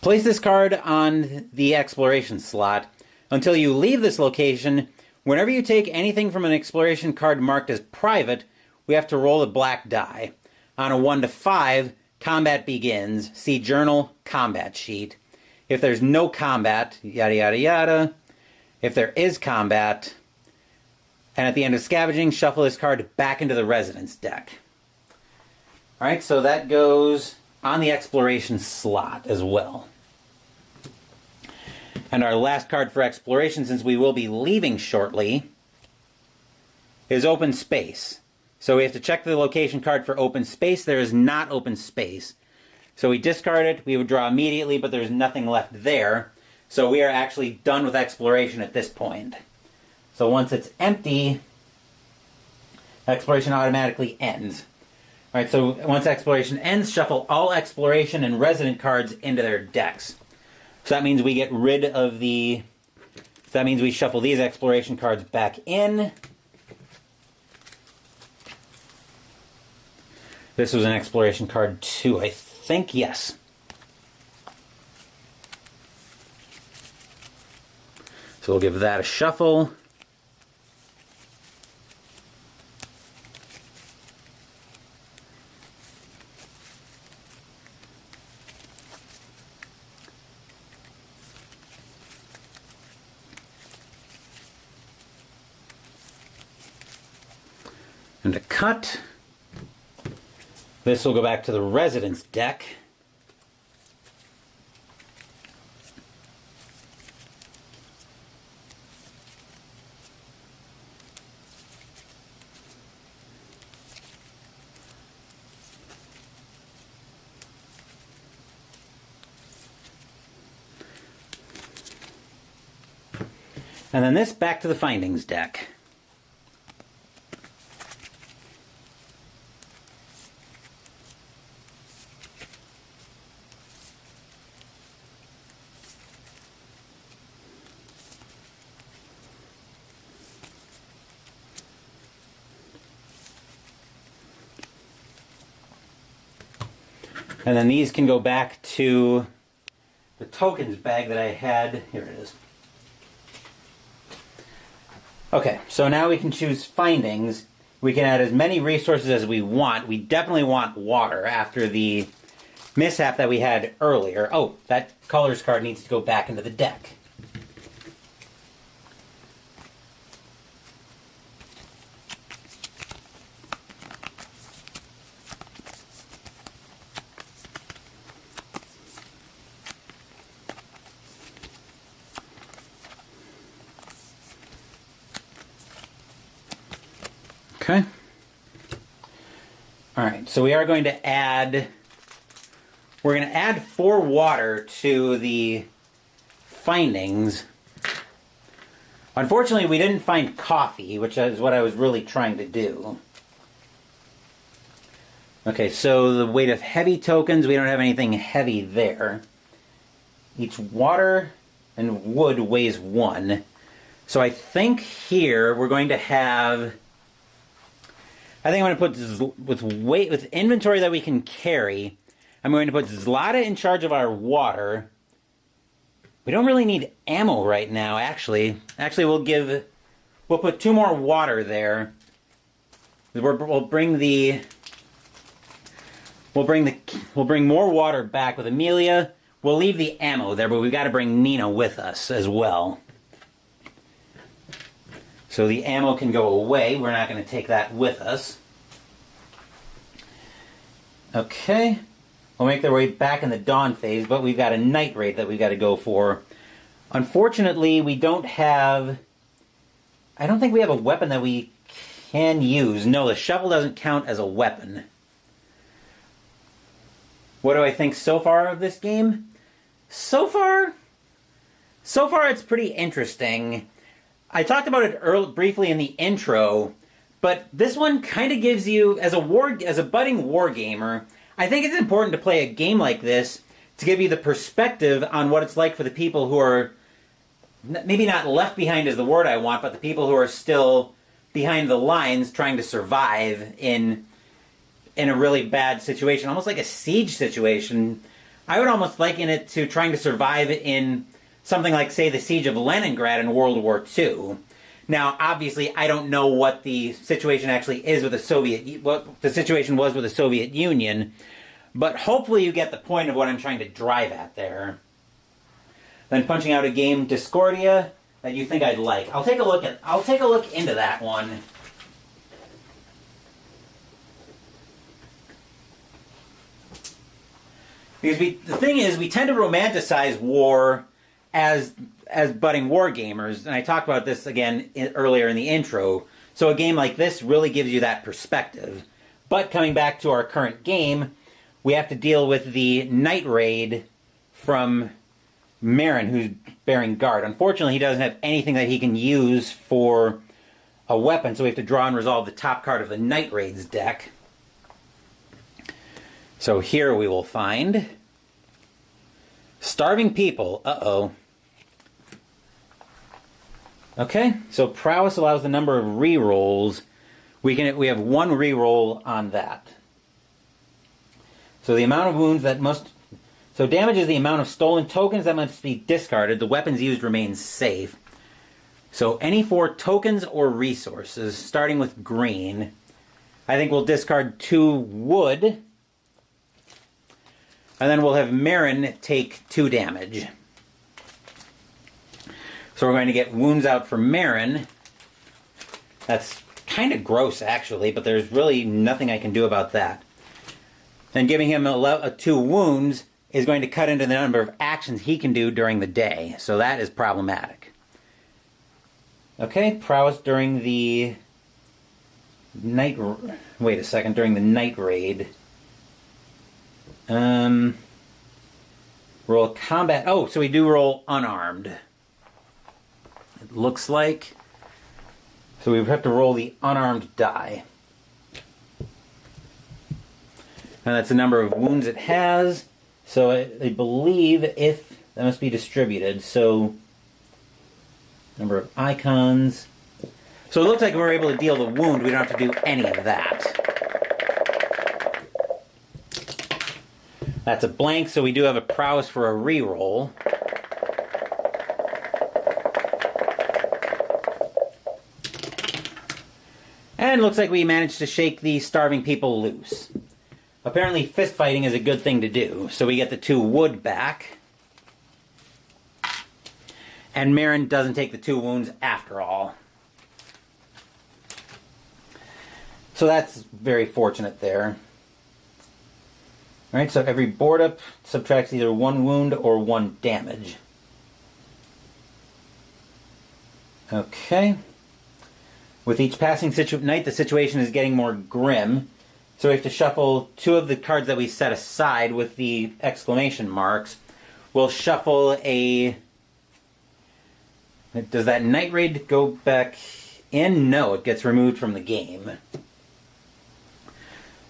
Place this card on the exploration slot. Until you leave this location, whenever you take anything from an exploration card marked as private, we have to roll a black die. On a 1 to 5, combat begins. See Journal, Combat Sheet. If there's no combat, yada yada yada. If there is combat, And at the end of scavenging, shuffle this card back into the residence deck. Alright, so that goes on the exploration slot as well. And our last card for exploration, since we will be leaving shortly, is open space. So we have to check the location card for open space. There is not open space. So we discard it, we would draw immediately, but there's nothing left there. So we are actually done with exploration at this point. So once it's empty, exploration automatically ends. Alright, so once exploration ends, shuffle all exploration and resident cards into their decks. So that means we get rid of the... So that means we shuffle these exploration cards back in. This was an exploration card too, I think. Yes. So we'll give that a shuffle. And a cut. This will go back to the residence deck. And then this back to the findings deck. And then these can go back to the tokens bag that I had. Here it is. Okay, so now we can choose findings. We can add as many resources as we want. We definitely want water after the mishap that we had earlier. Oh, that colors card needs to go back into the deck. Okay. Alright, so we are going to add... We're going to add 4 water to the findings. Unfortunately, we didn't find coffee, which is what I was really trying to do. Okay, so the weight of heavy tokens, we don't have anything heavy there. Each water and wood weighs 1. So I think here we're going to have... I think I'm going to put with inventory that we can carry. I'm going to put Zlata in charge of our water. We don't really need ammo right now, actually. Actually, we'll put 2 more water there. We'll bring more water back with Amelia. We'll leave the ammo there, but we've got to bring Nina with us as well. So the ammo can go away. We're not going to take that with us. Okay. We'll make their way back in the dawn phase, but we've got a night raid that we've got to go for. Unfortunately, we don't have... I don't think we have a weapon that we can use. No, the shovel doesn't count as a weapon. What do I think so far of this game? So far it's pretty interesting. I talked about it briefly in the intro, but this one kind of gives you, as a budding wargamer, I think it's important to play a game like this to give you the perspective on what it's like for the people who are, maybe not left behind is the word I want, but the people who are still behind the lines trying to survive in a really bad situation, almost like a siege situation. I would almost liken it to trying to survive in something like, say, the Siege of Leningrad in World War II. Now, obviously, I don't know what the situation actually is with what the situation was with the Soviet Union, but hopefully you get the point of what I'm trying to drive at there. Then punching out a game, Discordia. that you think I'd like. I'll take a look into that one. Because the thing is, we tend to romanticize war as budding war gamers, and I talked about this again earlier in the intro. So a game like this really gives you that perspective. But coming back to our current game, we have to deal with the night raid from Marin, who's bearing guard. Unfortunately, he doesn't have anything that he can use for a weapon, so we have to draw and resolve the top card of the night raid's deck. So here we will find Starving People. Uh-oh. Okay, so prowess allows the number of rerolls. We have one reroll on that. So the amount of wounds that must... So damage is the amount of stolen tokens that must be discarded. The weapons used remain safe. So any 4 tokens or resources, starting with green. I think we'll discard 2 wood. And then we'll have Marin take 2 damage. So we're going to get wounds out for Marin. That's kind of gross, actually, but there's really nothing I can do about that. Then giving him 2 wounds is going to cut into the number of actions he can do during the day. So that is problematic. Okay, prowess during the night... Wait a second, during the night raid. Roll combat... Oh, so we do roll unarmed. It looks like. So we have to roll the unarmed die. And that's the number of wounds it has. So I believe if... That must be distributed. So... Number of icons. So it looks like we're able to deal the wound. We don't have to do any of that. That's a blank, so we do have a prowess for a reroll. And it looks like we managed to shake the Starving People loose. Apparently fist fighting is a good thing to do, so we get the 2 wood back. And Marin doesn't take the 2 wounds after all. So that's very fortunate there. Alright, so every board up subtracts either 1 wound or 1 damage. Okay. With each passing night, the situation is getting more grim. So we have to shuffle 2 of the cards that we set aside with the exclamation marks. We'll shuffle a... Does that night raid go back in? No, it gets removed from the game.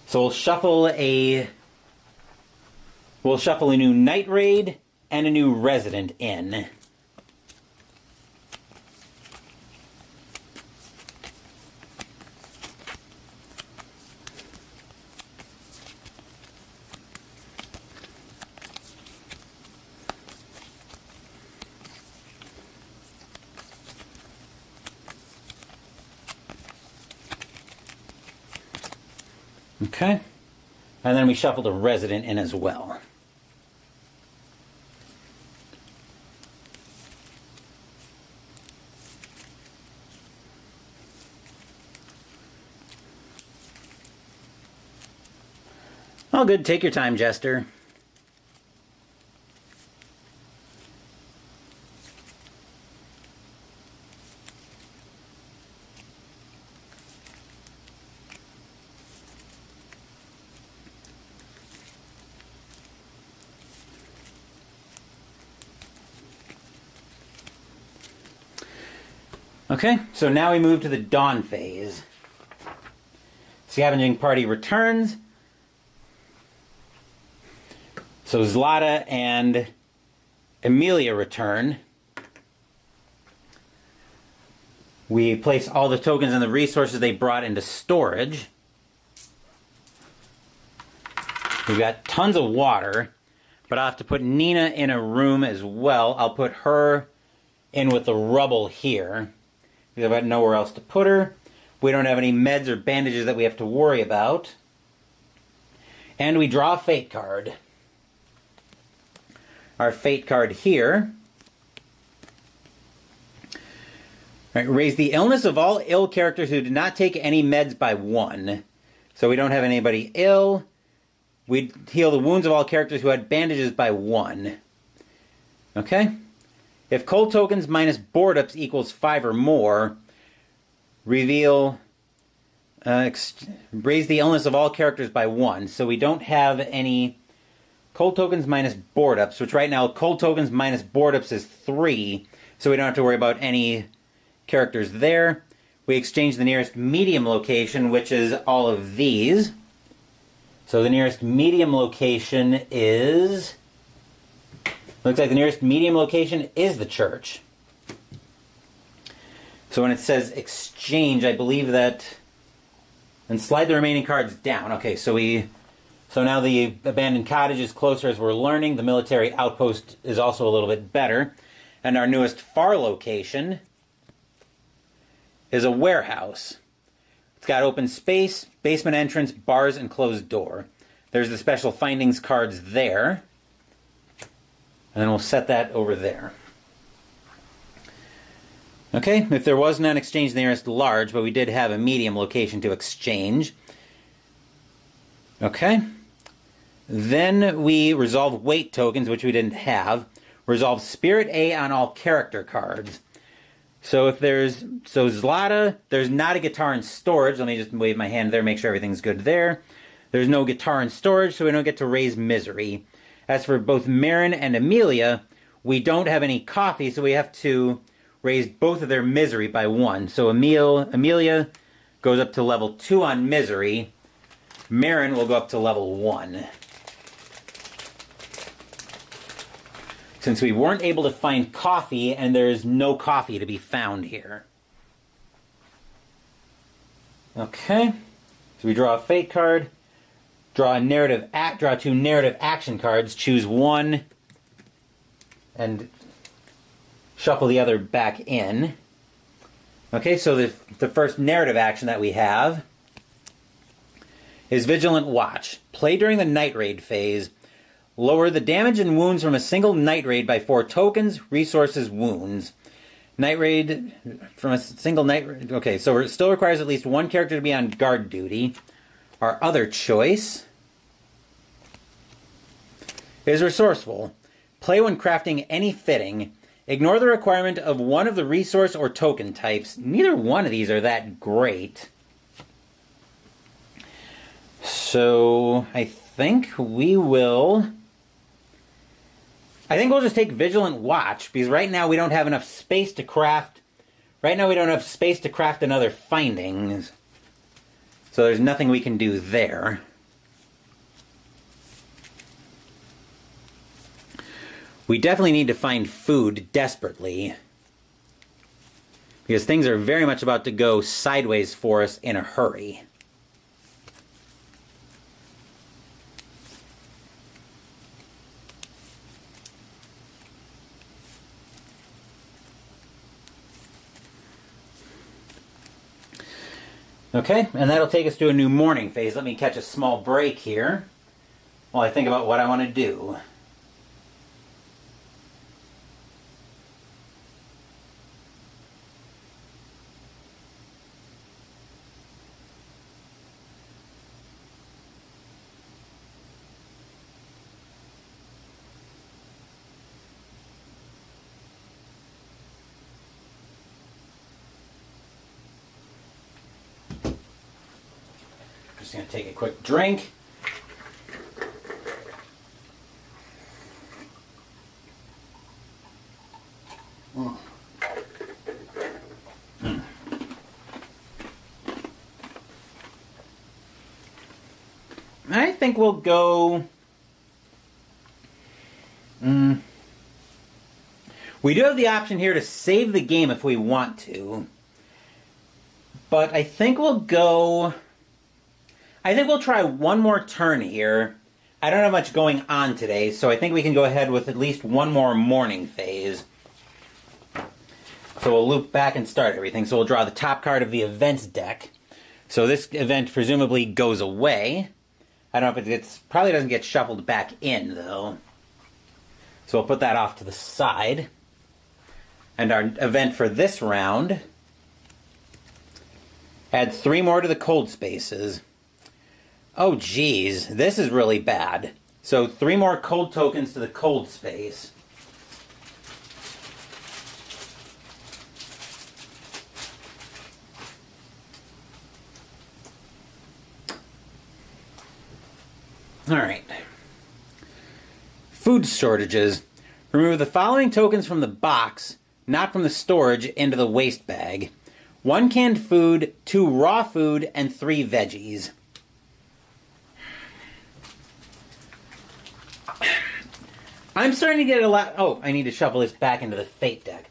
So we'll shuffle a new night raid and a new resident in. Okay, and then we shuffled a resident in as well. All good, take your time, Jester. Okay, so now we move to the dawn phase. Scavenging party returns. So Zlata and Emilia return. We place all the tokens and the resources they brought into storage. We've got tons of water, but I'll have to put Nina in a room as well. I'll put her in with the rubble here, because I've got nowhere else to put her. We don't have any meds or bandages that we have to worry about. And we draw a fate card. Our fate card here Right, raise the illness of all ill characters who did not take any meds by 1. So we don't have anybody ill. We heal the wounds of all characters who had bandages by 1. Okay? If cold tokens minus board ups equals 5 or more, reveal... raise the illness of all characters by 1. So we don't have any cold tokens minus board ups, which right now cold tokens minus board ups is 3. So we don't have to worry about any characters there. We exchange the nearest medium location, which is all of these. So the nearest medium location is... looks like the nearest medium location is the church. So when it says exchange, I believe that... and slide the remaining cards down. Okay, so now the abandoned cottage is closer as we're learning. The military outpost is also a little bit better. And our newest far location is a warehouse. It's got open space, basement entrance, bars, and closed door. There's the special findings cards there. And then we'll set that over there. Okay, if there wasn't an exchange, the nearest large, but we did have a medium location to exchange. Okay. Then we resolve weight tokens, which we didn't have. Resolve Spirit A on all character cards. So if there's... so Zlata, there's not a guitar in storage. Let me just wave my hand there, make sure everything's good there. There's no guitar in storage, so we don't get to raise misery. As for both Marin and Amelia, we don't have any coffee, so we have to raise both of their misery by 1. So Amelia goes up to level 2 on misery. Marin will go up to level 1. Since we weren't able to find coffee, and there's no coffee to be found here. Okay. So we draw a fate card. Draw 2 narrative action cards. Choose one. And shuffle the other back in. Okay, so the first narrative action that we have is Vigilant Watch. Play during the Night Raid phase. Lower the damage and wounds from a single Night Raid by 4 tokens, resources, wounds. Night Raid from a single Night Raid. Okay, so it still requires at least one character to be on guard duty. Our other choice is Resourceful. Play when crafting any fitting. Ignore the requirement of one of the resource or token types. Neither one of these are that great. So I think we'll just take Vigilant Watch, because right now we don't have enough space to craft. Right now we don't have space to craft another findings. So there's nothing we can do there. We definitely need to find food desperately, because things are very much about to go sideways for us in a hurry. Okay, and that'll take us to a new morning phase. Let me catch a small break here while I think about what I want to do. Just going to take a quick drink. I think we'll go... We do have the option here to save the game if we want to. But I think we'll go... I think we'll try one more turn here. I don't have much going on today, so I think we can go ahead with at least one more morning phase. So we'll loop back and start everything. So we'll draw the top card of the events deck. So this event presumably goes away. I don't know if it probably doesn't get shuffled back in, though. So we'll put that off to the side. And our event for this round Add 3 more to the cold spaces. Oh geez, this is really bad. So 3 more cold tokens to the cold space. Alright. Food shortages. Remove the following tokens from the box, not from the storage, into the waste bag. 1 canned food, 2 raw food, and 3 veggies. I'm starting to get a lot... Oh, I need to shuffle this back into the Fate deck.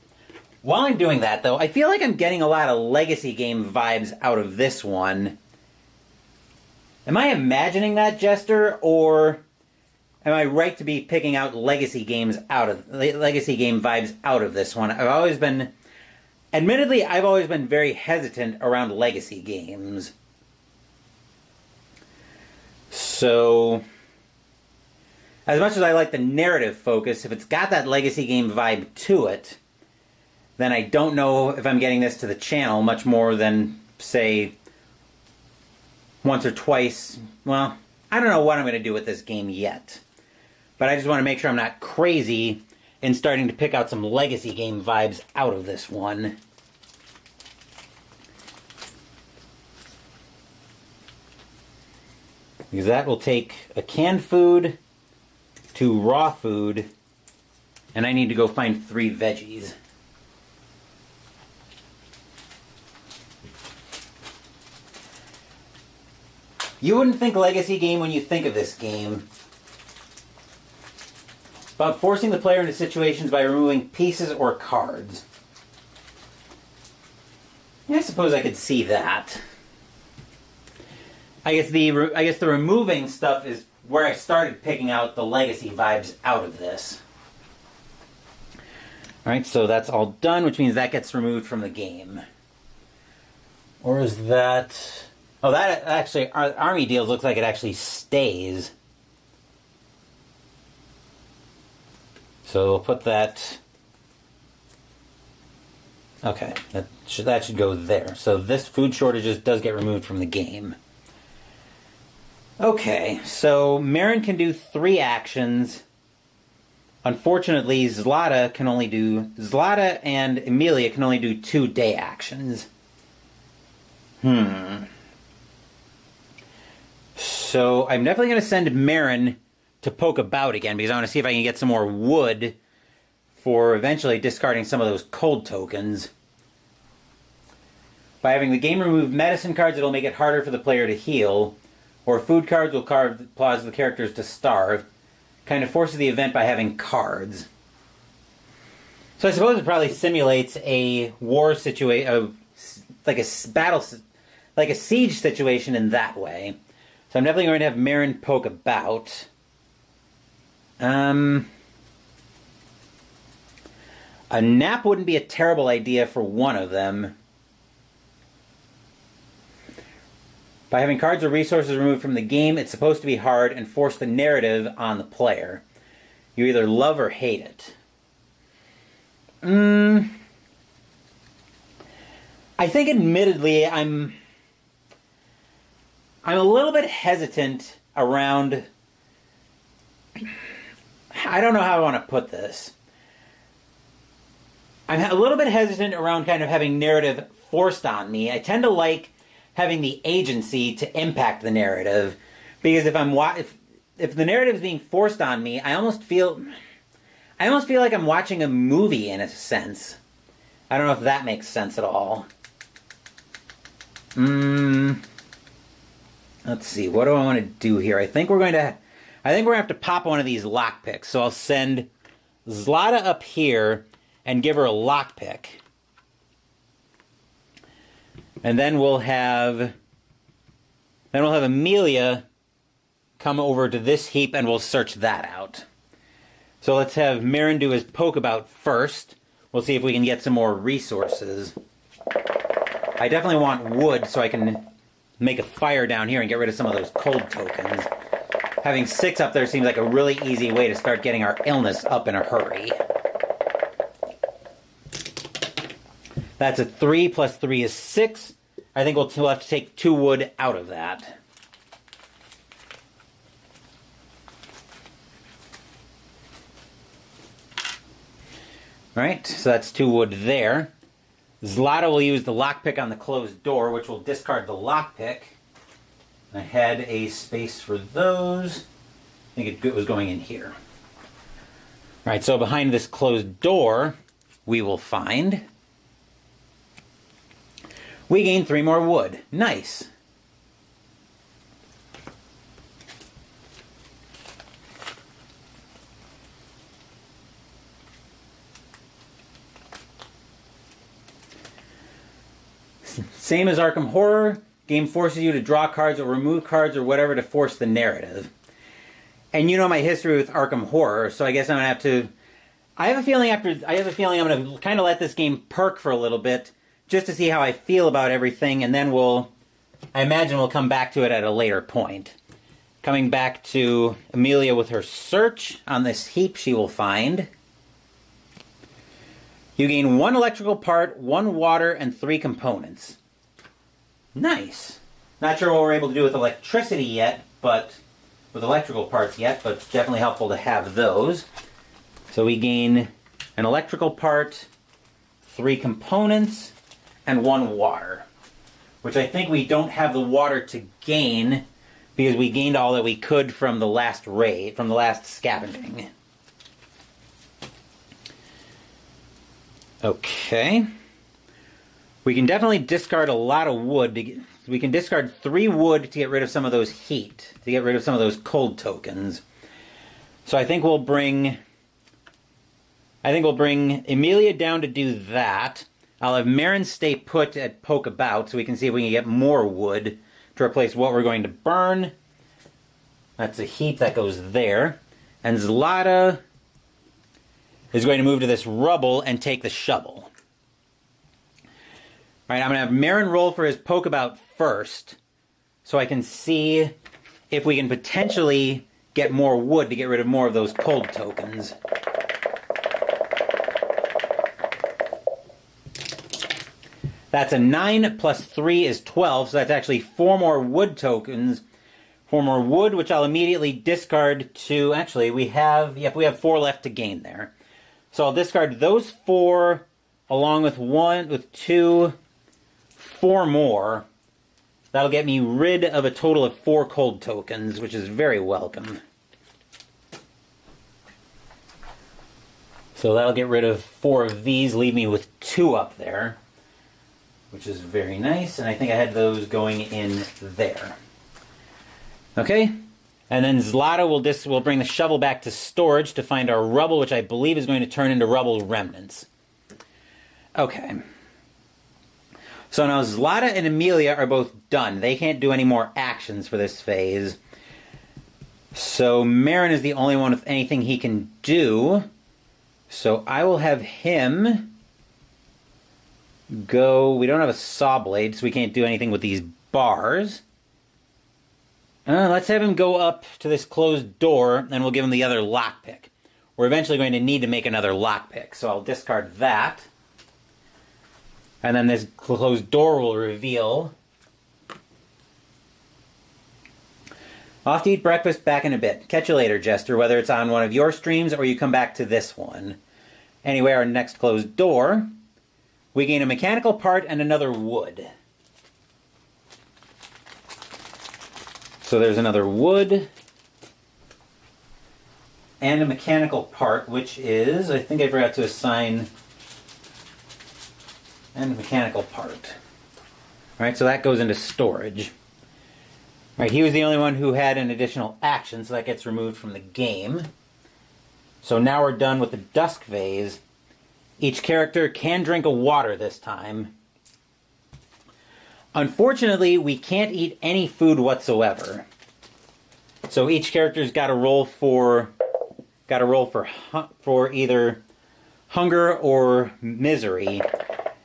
While I'm doing that, though, I feel like I'm getting a lot of legacy game vibes out of this one. Am I imagining that, Jester, or am I right to be picking out legacy game vibes out of this one? Admittedly, I've always been very hesitant around legacy games. So, as much as I like the narrative focus, if it's got that legacy game vibe to it, then I don't know if I'm getting this to the channel much more than, say, once or twice. Well, I don't know what I'm going to do with this game yet. But I just want to make sure I'm not crazy in starting to pick out some legacy game vibes out of this one. Because that will take a canned food, 2 raw food, and I need to go find 3 veggies. You wouldn't think legacy game when you think of this game. About forcing the player into situations by removing pieces or cards. Yeah, I suppose I could see that. I guess the removing stuff is where I started picking out the legacy vibes out of this. Alright, so that's all done, which means that gets removed from the game. Or is that... Oh, that actually... Army Deals looks like it actually stays. So we'll put that... Okay, that should go there. So this food shortages does get removed from the game. Okay, so Marin can do 3 actions. Unfortunately, Zlata and Emilia can only do 2 day actions. So I'm definitely going to send Marin to poke about again, because I want to see if I can get some more wood for eventually discarding some of those cold tokens. By having the game remove medicine cards, it'll make it harder for the player to heal. Or food cards will cause the characters to starve. Kind of forces the event by having cards. So I suppose it probably simulates a war situation, like a battle, like a siege situation in that way. So I'm definitely going to have Marin poke about. A nap wouldn't be a terrible idea for one of them. By having cards or resources removed from the game, it's supposed to be hard and force the narrative on the player. You either love or hate it. I think admittedly I'm a little bit hesitant around... I don't know how I want to put this. I'm a little bit hesitant around kind of having narrative forced on me. I tend to like having the agency to impact the narrative, because if the narrative is being forced on me, I almost feel like I'm watching a movie in a sense. I don't know if that makes sense at all. Let's see. What do I want to do here? I think we're going to have to pop one of these lockpicks. So I'll send Zlata up here and give her a lockpick. And then we'll have Emilia come over to this heap and we'll search that out. So let's have Marin do his poke about first. We'll see if we can get some more resources. I definitely want wood so I can make a fire down here and get rid of some of those cold tokens. Having 6 up there seems like a really easy way to start getting our illness up in a hurry. That's a 3 plus 3 is 6. I think we'll have to take 2 wood out of that. Alright, so that's 2 wood there. Zlata will use the lockpick on the closed door, which will discard the lockpick. I had a space for those. I think it was going in here. Alright, so behind this closed door, we will find... We gain 3 more wood. Nice. Same as Arkham Horror, game forces you to draw cards or remove cards or whatever to force the narrative. And you know my history with Arkham Horror, so I guess I'm gonna have to. I have a feeling I'm gonna kind of let this game perk for a little bit, just to see how I feel about everything, and then I imagine we'll come back to it at a later point. Coming back to Amelia with her search on this heap she will find. You gain 1 electrical part, 1 water, and 3 components. Nice. Not sure what we're able to do with electricity yet, but with electrical parts yet, but definitely helpful to have those. So we gain an electrical part, 3 components, and 1 water. Which I think we don't have the water to gain because we gained all that we could from the last raid, from the last scavenging. Okay. We can definitely discard a lot of wood. We can discard 3 wood to get rid of some of those heat, to get rid of some of those cold tokens. So I think we'll bring Emilia down to do that. I'll have Marin stay put at Poke About so we can see if we can get more wood to replace what we're going to burn. That's a heap that goes there. And Zlata is going to move to this rubble and take the shovel. Alright, I'm going to have Marin roll for his Poke About first, so I can see if we can potentially get more wood to get rid of more of those cold tokens. That's a 9 plus 3 is 12, so that's actually 4 more wood tokens. 4 more wood, which I'll immediately discard to... Actually, we have 4 left to gain there. So I'll discard those 4 along with 4 more. That'll get me rid of a total of 4 cold tokens, which is very welcome. So that'll get rid of 4 of these, leave me with 2 up there, which is very nice, and I think I had those going in there. Okay, and then Zlata will bring the shovel back to storage to find our rubble, which I believe is going to turn into rubble remnants. Okay. So now Zlata and Amelia are both done. They can't do any more actions for this phase. So Marin is the only one with anything he can do. So I will have him go... We don't have a saw blade, so we can't do anything with these bars. Let's have him go up to this closed door, and we'll give him the other lockpick. We're eventually going to need to make another lockpick, so I'll discard that. And then this closed door will reveal. Off to eat breakfast, back in a bit. Catch you later, Jester, whether it's on one of your streams or you come back to this one. Anyway, our next closed door, we gain a mechanical part and another wood. So there's another wood and a mechanical part, which is, I think I forgot to assign, and a mechanical part. Alright, so that goes into storage. Alright, he was the only one who had an additional action, so that gets removed from the game. So now we're done with the Dusk phase. Each character can drink a water this time. Unfortunately, we can't eat any food whatsoever. So each character's got to roll for either hunger or misery.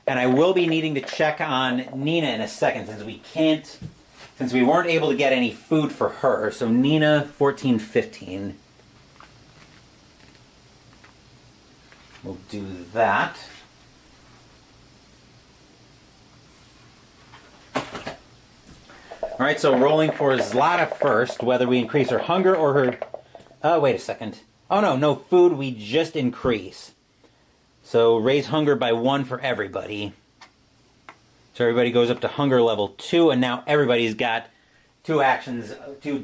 And I will be needing to check on Nina in a second since we weren't able to get any food for her. So Nina 14-15. We'll do that. Alright, so rolling for Zlata first, whether we increase her hunger or her... wait a second. Oh no, no food, we just increase. So raise hunger by 1 for everybody. So everybody goes up to hunger level 2, and now everybody's got 2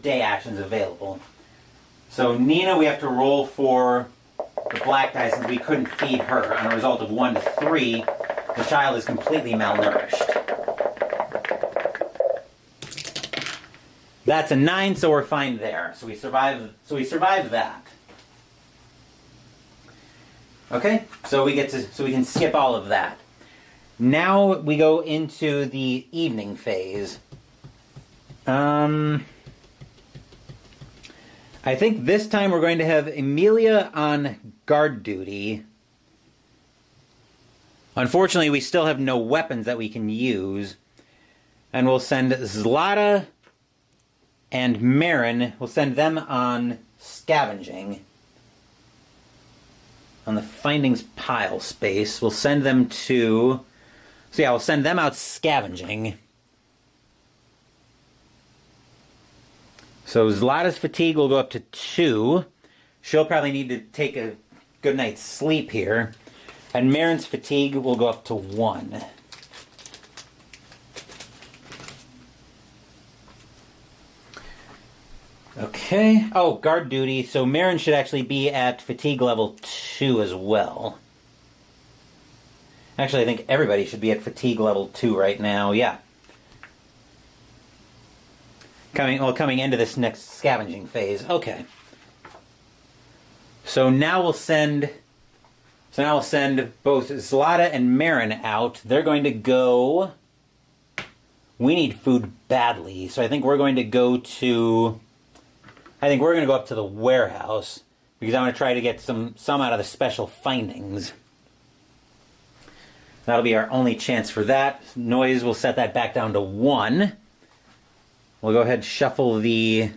day actions available. So Nina, we have to roll for the black die since we couldn't feed her. On a result of 1 to 3, the child is completely malnourished. That's a 9, so we're fine there. So we survive that. Okay, so we can skip all of that. Now we go into the evening phase. I think this time we're going to have Emilia on guard duty. Unfortunately, we still have no weapons that we can use. And we'll send Zlata and Marin, we'll send them on scavenging. On the findings pile space. We'll send them to... So yeah, we'll send them out scavenging. So Zlata's fatigue will go up to 2. She'll probably need to take a good night's sleep here. And Marin's fatigue will go up to 1. Okay. Oh, guard duty. So Marin should actually be at fatigue level 2 as well. Actually, I think everybody should be at fatigue level 2 right now. Yeah. Coming into this next scavenging phase. Okay. So now we'll send both Zlata and Marin out. They're going to go... We need food badly, so I think we're going to go to... I think we're going to go up to the warehouse, because I want to try to get some out of the special findings. That'll be our only chance for that. Noise, we'll set that back down to 1. We'll go ahead and shuffle the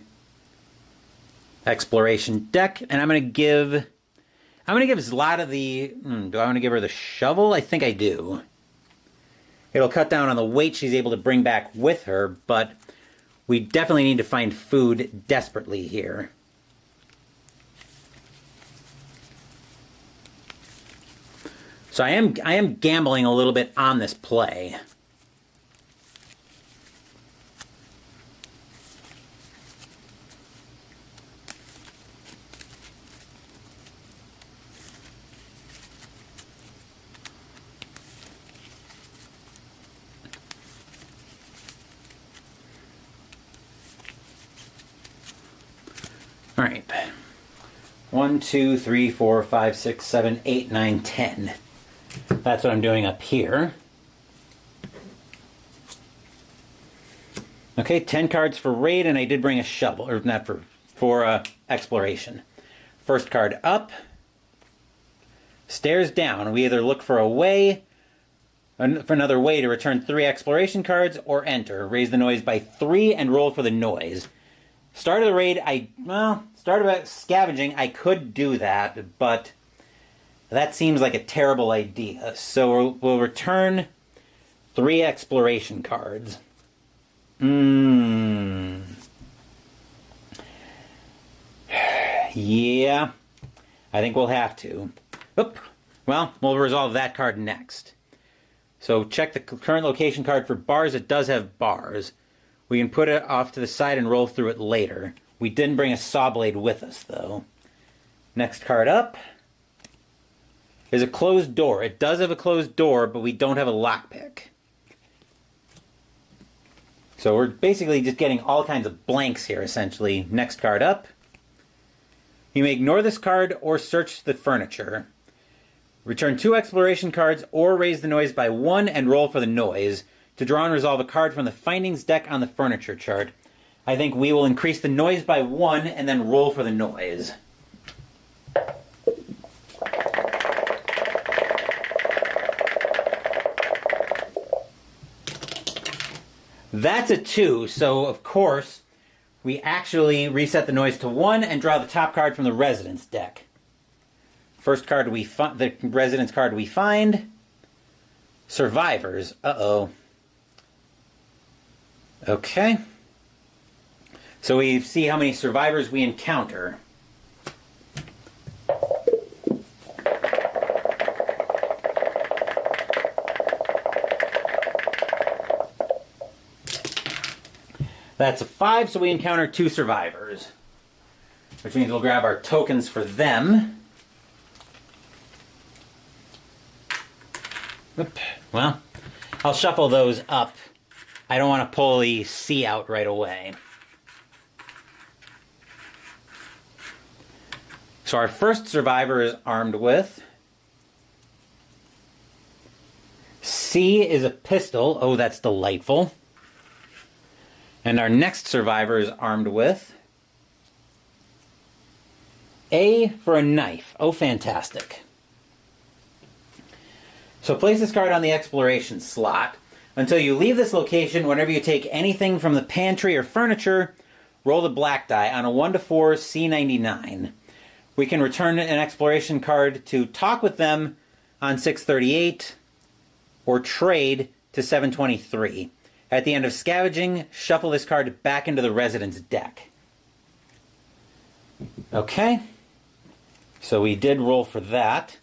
exploration deck, and I'm going to give Zlata the... do I want to give her the shovel? I think I do. It'll cut down on the weight she's able to bring back with her, but we definitely need to find food desperately here. So I am gambling a little bit on this play. All right. 1, 2, 3, 4, 5, 6, 7, 8, 9, 10. That's what I'm doing up here. Okay, 10 cards for raid, and I did bring a shovel, or not for exploration. First card up. Stairs down. We either look for another way to return 3 exploration cards, or enter. Raise the noise by 3 and roll for the noise. Start of the raid, start of scavenging, I could do that, but that seems like a terrible idea. So we'll return 3 exploration cards. Yeah, I think we'll have to. Oop. Well, we'll resolve that card next. So check the current location card for bars. It does have bars. We can put it off to the side and roll through it later. We didn't bring a saw blade with us, though. Next card up is a closed door. It does have a closed door, but we don't have a lockpick. So we're basically just getting all kinds of blanks here, essentially. Next card up. You may ignore this card or search the furniture. Return 2 exploration cards or raise the noise by 1 and roll for the noise. To draw and resolve a card from the findings deck on the furniture chart. I think we will increase the noise by 1 and then roll for the noise. That's a 2, so of course we actually reset the noise to 1 and draw the top card from the residence deck. First card the residence card we find. Survivors. Uh-oh. Okay. So we see how many survivors we encounter. That's a 5, so we encounter 2 survivors. Which means we'll grab our tokens for them. Oop. Well, I'll shuffle those up. I don't want to pull the C out right away. So our first survivor is armed with C is a pistol. Oh, that's delightful. And our next survivor is armed with A for a knife. Oh, fantastic. So place this card on the exploration slot. Until you leave this location, whenever you take anything from the pantry or furniture, roll the black die on a 1 to 4 C99. We can return an exploration card to talk with them on 638 or trade to 723. At the end of scavenging, shuffle this card back into the resident's deck. Okay, so we did roll for that.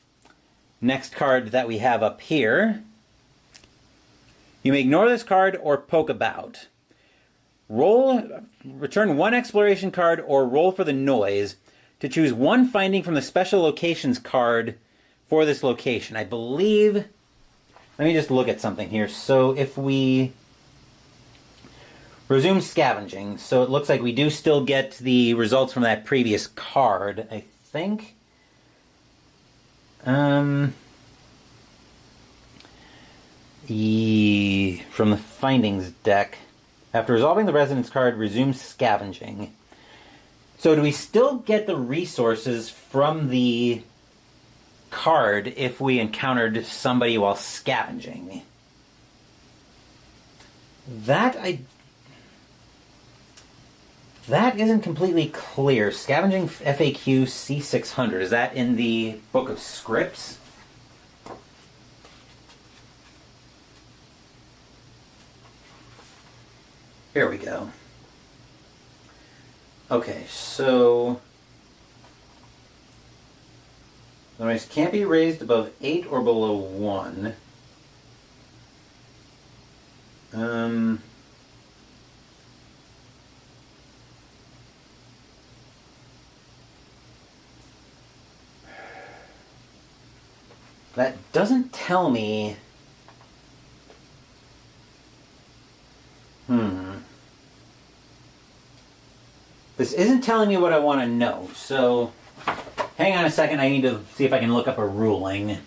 Next card that we have up here. You may ignore this card or poke about. Return 1 exploration card or roll for the noise to choose 1 finding from the special locations card for this location. I believe, let me just look at something here. So if we resume scavenging, so it looks like we do still get the results from that previous card, I think. From the findings deck. After resolving the residence card, resume scavenging. So do we still get the resources from the card if we encountered somebody while scavenging? That isn't completely clear. Scavenging FAQ C600. Is that in the Book of Scripts? Here we go. Okay, so the noise can't be raised above 8 or below 1. That doesn't tell me. This isn't telling me what I want to know, so hang on a second, I need to see if I can look up a ruling.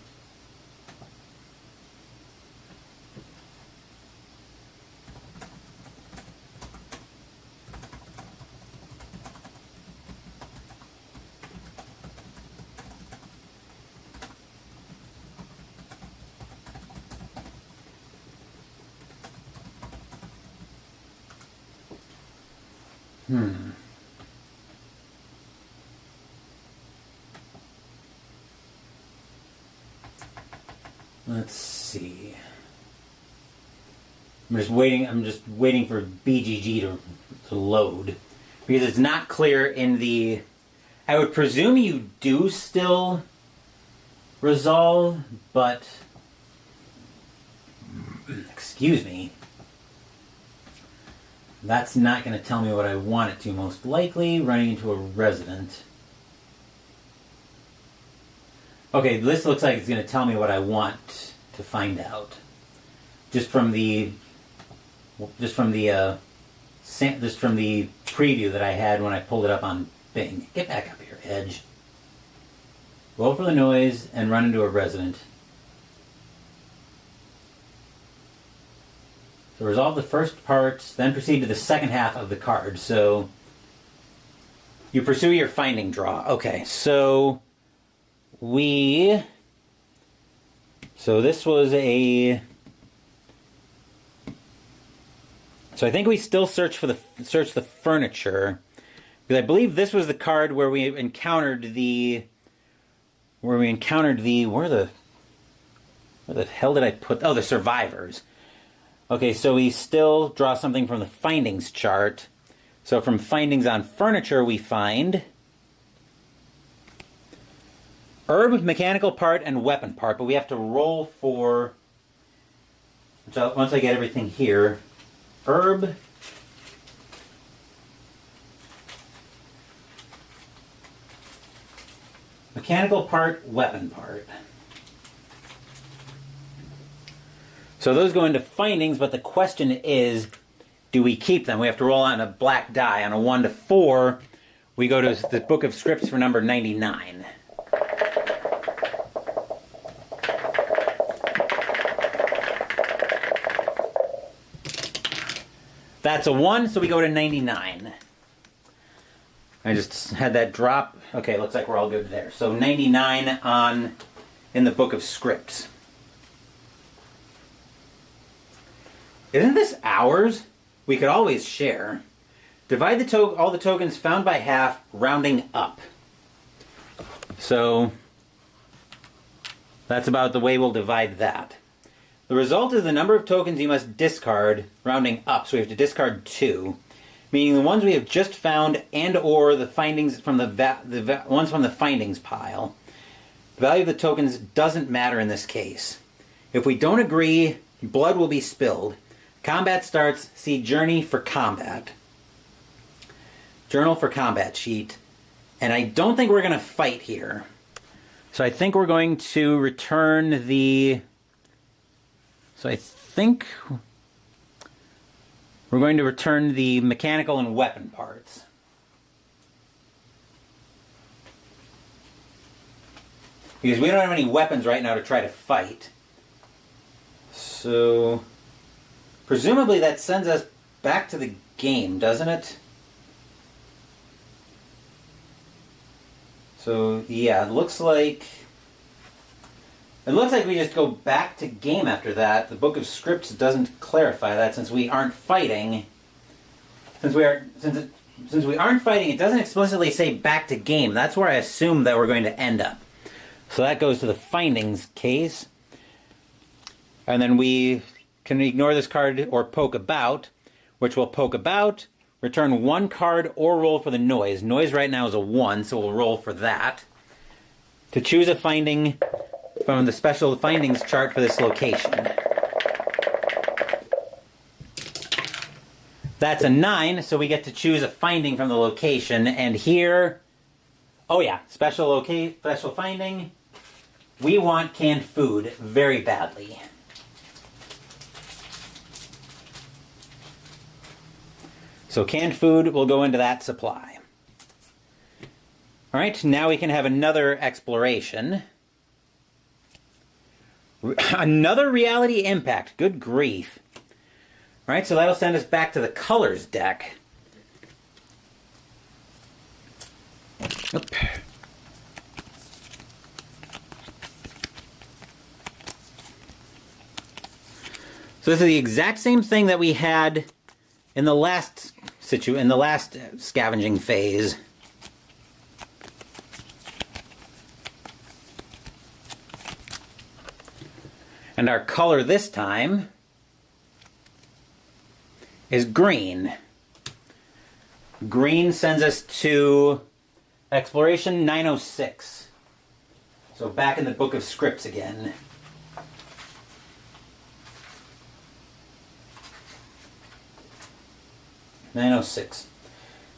Let's see. I'm just waiting for BGG to load. Because it's not clear in the... I would presume you do still resolve, but... Excuse me. That's not going to tell me what I want it to, most likely. Running into a resident. Okay, this looks like it's going to tell me what I want to find out. Just from the preview that I had when I pulled it up on Bing. Get back up here, Edge. Roll for the noise and run into a resident. So resolve the first part, then proceed to the second half of the card. So you pursue your finding draw. Okay, so this was a... So I think we still search the furniture, because I believe this was the card where we encountered the... Where the hell did I put... Oh, the survivors. Okay, so we still draw something from the findings chart. So from findings on furniture, we find herb, mechanical part, and weapon part, but we have to roll for, once I get everything here, herb, mechanical part, weapon part. So those go into findings, but the question is, do we keep them? We have to roll on a black die. On a 1 to 4, we go to the Book of Scripts for number 99. That's a 1, so we go to 99. I just had that drop. Okay, looks like we're all good there. So 99 in the Book of Scripts. Isn't this ours? We could always share. Divide all the tokens found by half, rounding up. So that's about the way we'll divide that. The result is the number of tokens you must discard, rounding up. So we have to discard 2, meaning the ones we have just found and or the findings from the ones from the findings pile. The value of the tokens doesn't matter in this case. If we don't agree, blood will be spilled. Combat starts. See Journey for Combat. Journal for Combat sheet. And I don't think we're going to fight here. So I think we're going to return the... So I think we're going to return the mechanical and weapon parts. Because we don't have any weapons right now to try to fight. So presumably that sends us back to the game, doesn't it? So yeah, it looks like we just go back to game after that. The Book of Scripts doesn't clarify that since we aren't fighting. Since we aren't fighting, it doesn't explicitly say back to game. That's where I assume that we're going to end up. So that goes to the findings case. And then we can ignore this card or poke about, which will poke about, return 1 card or roll for the noise. Noise right now is a 1, so we'll roll for that. To choose a finding from the special findings chart for this location. That's a 9, so we get to choose a finding from the location. And here, oh yeah, special finding. We want canned food very badly. So canned food will go into that supply. All right, now we can have another exploration. Another reality impact. Good grief. All right, so that'll send us back to the colors deck. Oop. So this is the exact same thing that we had in the last scavenging phase. And our color this time is green. Green sends us to Exploration 906. So back in the Book of Scripts again. (906).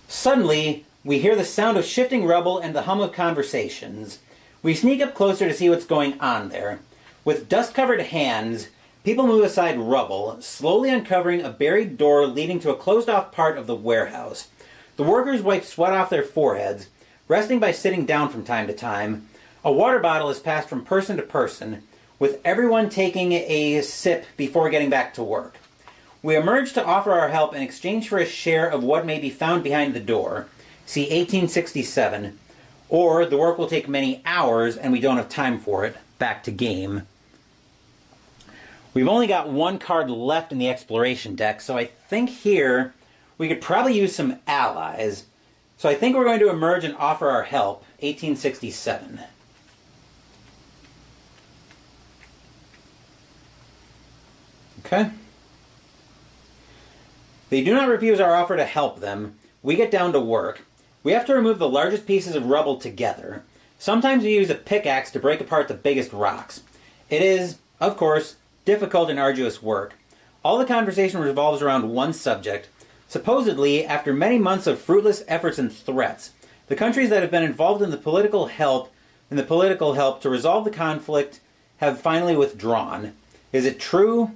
Suddenly, we hear the sound of shifting rubble and the hum of conversations. We sneak up closer to see what's going on there. With dust-covered hands, people move aside rubble, slowly uncovering a buried door leading to a closed-off part of the warehouse. The workers wipe sweat off their foreheads, resting by sitting down from time to time. A water bottle is passed from person to person, with everyone taking a sip before getting back to work. We emerge to offer our help in exchange for a share of what may be found behind the door. See 1867. Or the work will take many hours and we don't have time for it. Back to game. We've only got 1 card left in the exploration deck, so I think here we could probably use some allies. So I think we're going to emerge and offer our help. 1867. Okay. They do not refuse our offer to help them. we get down to work. We have to remove the largest pieces of rubble together. Sometimes we use a pickaxe to break apart the biggest rocks. It is, of course, difficult and arduous work. All the conversation revolves around one subject. Supposedly, after many months of fruitless efforts and threats, the countries that have been involved in the political help to resolve the conflict have finally withdrawn. Is it true?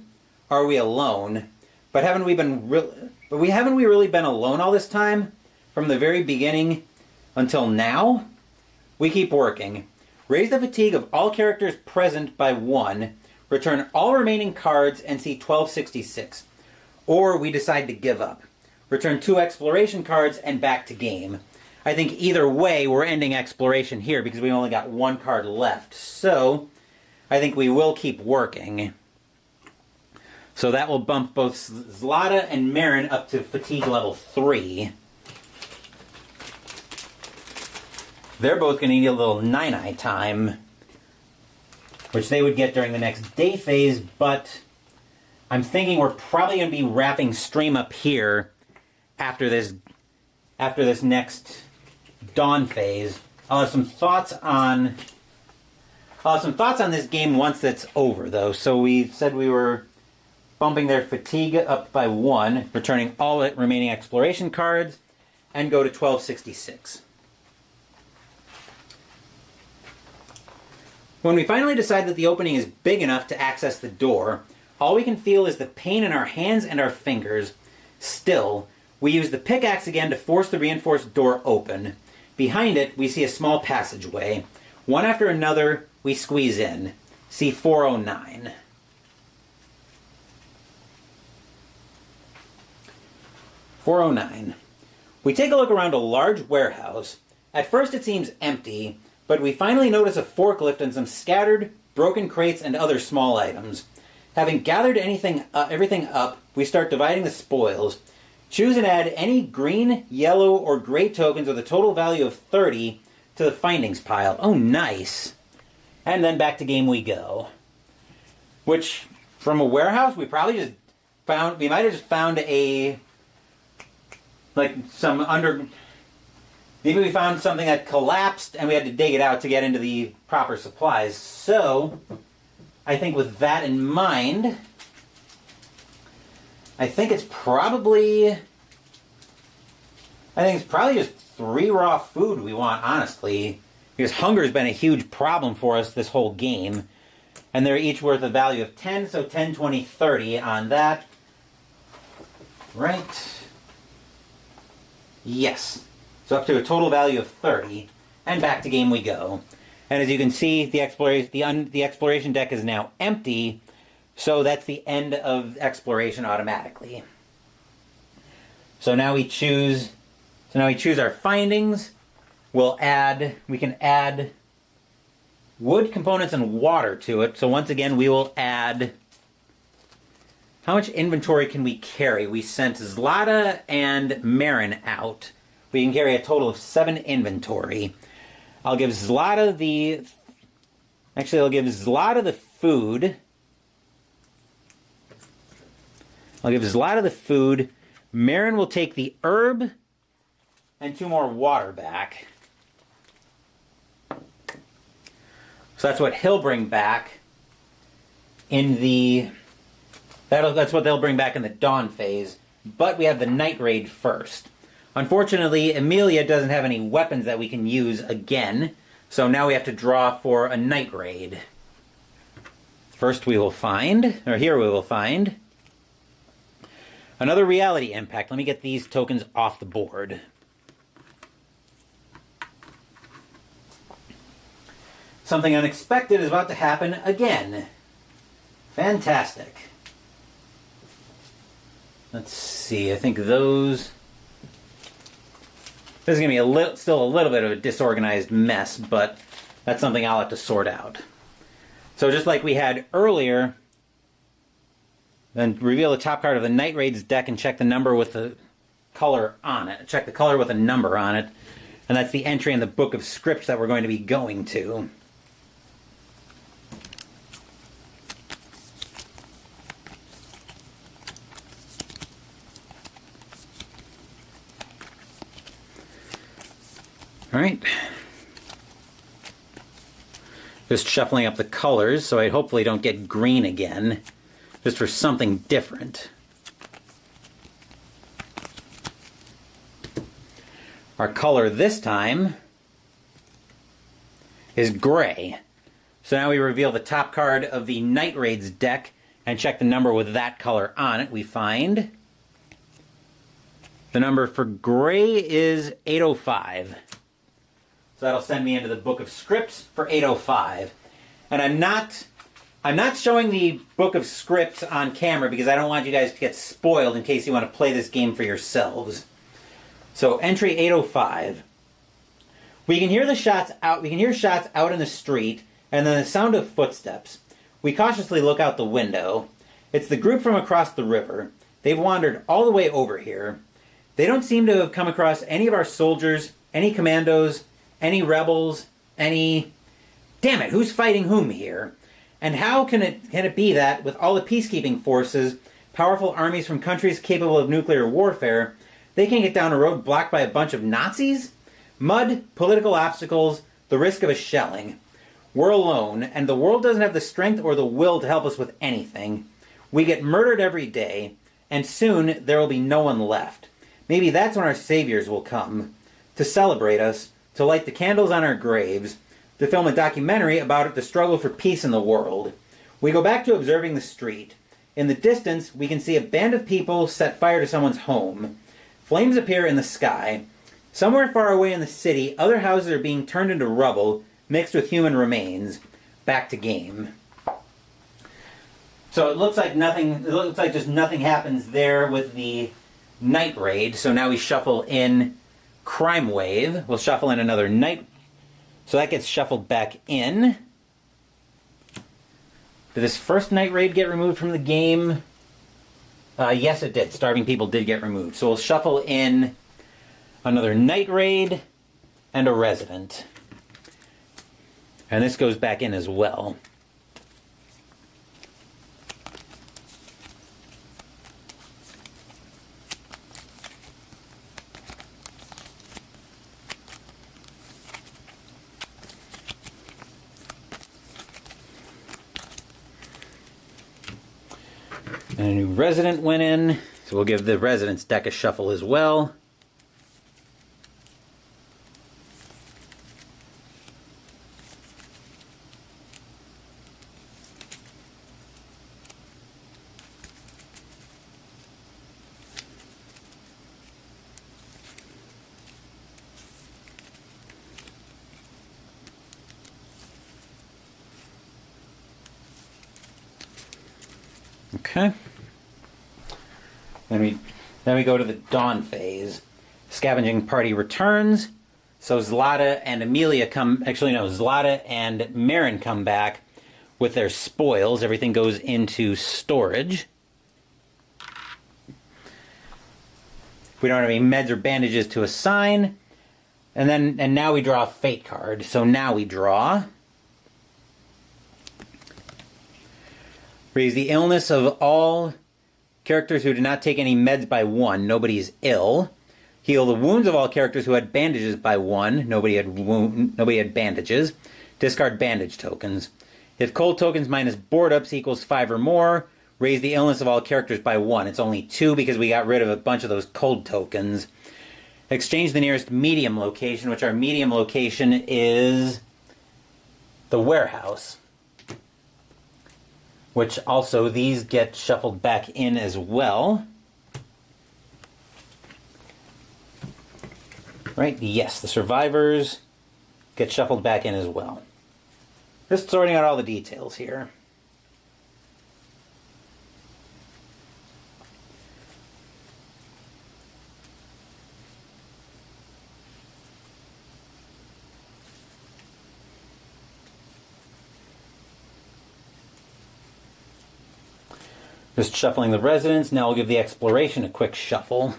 Are we alone? But haven't we really been alone all this time? From the very beginning until now? We keep working. Raise the fatigue of all characters present by 1. Return all remaining cards and see 1266. Or we decide to give up. Return 2 exploration cards and back to game. I think either way we're ending exploration here because we only got 1 card left. So I think we will keep working. So that will bump both Zlata and Marin up to fatigue level 3. They're both going to need a little 9-eye time, which they would get during the next day phase, but I'm thinking we're probably going to be wrapping stream up here after this next dawn phase. I'll have some thoughts on this game once that's over, though. So we said we were bumping their fatigue up by 1, returning all remaining exploration cards, and go to 1266. When we finally decide that the opening is big enough to access the door, all we can feel is the pain in our hands and our fingers. Still, we use the pickaxe again to force the reinforced door open. Behind it, we see a small passageway. One after another, we squeeze in. See 409. We take a look around a large warehouse. At first it seems empty, but we finally notice a forklift and some scattered, broken crates and other small items. Having gathered everything up, we start dividing the spoils. Choose and add any green, yellow, or gray tokens with a total value of 30 to the findings pile. Oh, nice. And then back to game we go. Which, from a warehouse, we might have just found maybe we found something that collapsed and we had to dig it out to get into the proper supplies. So, I think with that in mind, I think it's probably just 3 raw food we want, honestly. Because hunger's been a huge problem for us this whole game. And they're each worth a value of 10, so 10, 20, 30 on that. Right. Yes. So up to a total value of 30. And back to game we go. And as you can see, the exploration deck is now empty. So that's the end of exploration automatically. So now we choose our findings. We can add wood components and water to it. So once again, we will add, how much inventory can we carry? We sent Zlata and Marin out. We can carry a total of 7 inventory. I'll give Zlata the food. Marin will take the herb and 2 more water back. So that's what he'll bring back that's what they'll bring back in the dawn phase. But we have the night raid first. Unfortunately, Emilia doesn't have any weapons that we can use again, so now we have to draw for a night raid. Here we will find another reality impact. Let me get these tokens off the board. Something unexpected is about to happen again. Fantastic. Let's see, I think this is going to be still a little bit of a disorganized mess, but that's something I'll have to sort out. So just like we had earlier, then reveal the top card of the Night Raid's deck and check the number with the color on it. Check the color with a number on it. And that's the entry in the book of scripts that we're going to be going to. All right. Just shuffling up the colors so I hopefully don't get green again, just for something different. Our color this time is gray. So now we reveal the top card of the Night Raids deck and check the number with that color on it. We find the number for gray is 805. So that'll send me into the book of scripts for 805. And I'm not showing the book of scripts on camera because I don't want you guys to get spoiled in case you want to play this game for yourselves. So entry 805. We can hear shots out in the street and then the sound of footsteps. We cautiously look out the window. It's the group from across the river. They've wandered all the way over here. They don't seem to have come across any of our soldiers, any commandos, any rebels, any... Damn it, who's fighting whom here? And how can it be that, with all the peacekeeping forces, powerful armies from countries capable of nuclear warfare, they can get down a road blocked by a bunch of Nazis? Mud, political obstacles, the risk of a shelling. We're alone, and the world doesn't have the strength or the will to help us with anything. We get murdered every day, and soon there will be no one left. Maybe that's when our saviors will come. To celebrate us, to light the candles on our graves, to film a documentary about the struggle for peace in the world. We go back to observing the street. In the distance, we can see a band of people set fire to someone's home. Flames appear in the sky. Somewhere far away in the city, other houses are being turned into rubble, mixed with human remains. Back to game. So it looks like just nothing happens there with the Night Raid. So now we shuffle in Crime Wave. We'll shuffle in another Night. So that gets shuffled back in. Did this first Night Raid get removed from the game? Yes, it did. Starving People did get removed. So we'll shuffle in another Night Raid and a Resident. And this goes back in as well. And a new Resident went in, so we'll give the Resident's deck a shuffle as well. Okay. Then we go to the Dawn phase. Scavenging party returns. So Zlata and Amelia Zlata and Marin come back with their spoils. Everything goes into storage. We don't have any meds or bandages to assign. And now we draw a fate card. So now we draw. Raise the illness of all characters who did not take any meds by 1. Nobody's ill. Heal the wounds of all characters who had bandages by 1. Nobody had bandages. Discard bandage tokens. If cold tokens minus board ups equals 5 or more, raise the illness of all characters by 1. It's only 2 because we got rid of a bunch of those cold tokens. Exchange the nearest medium location, which our medium location is the warehouse. Which also, these get shuffled back in as well. Right? Yes, the survivors get shuffled back in as well. Just sorting out all the details here. Just shuffling the residents. Now we'll give the exploration a quick shuffle.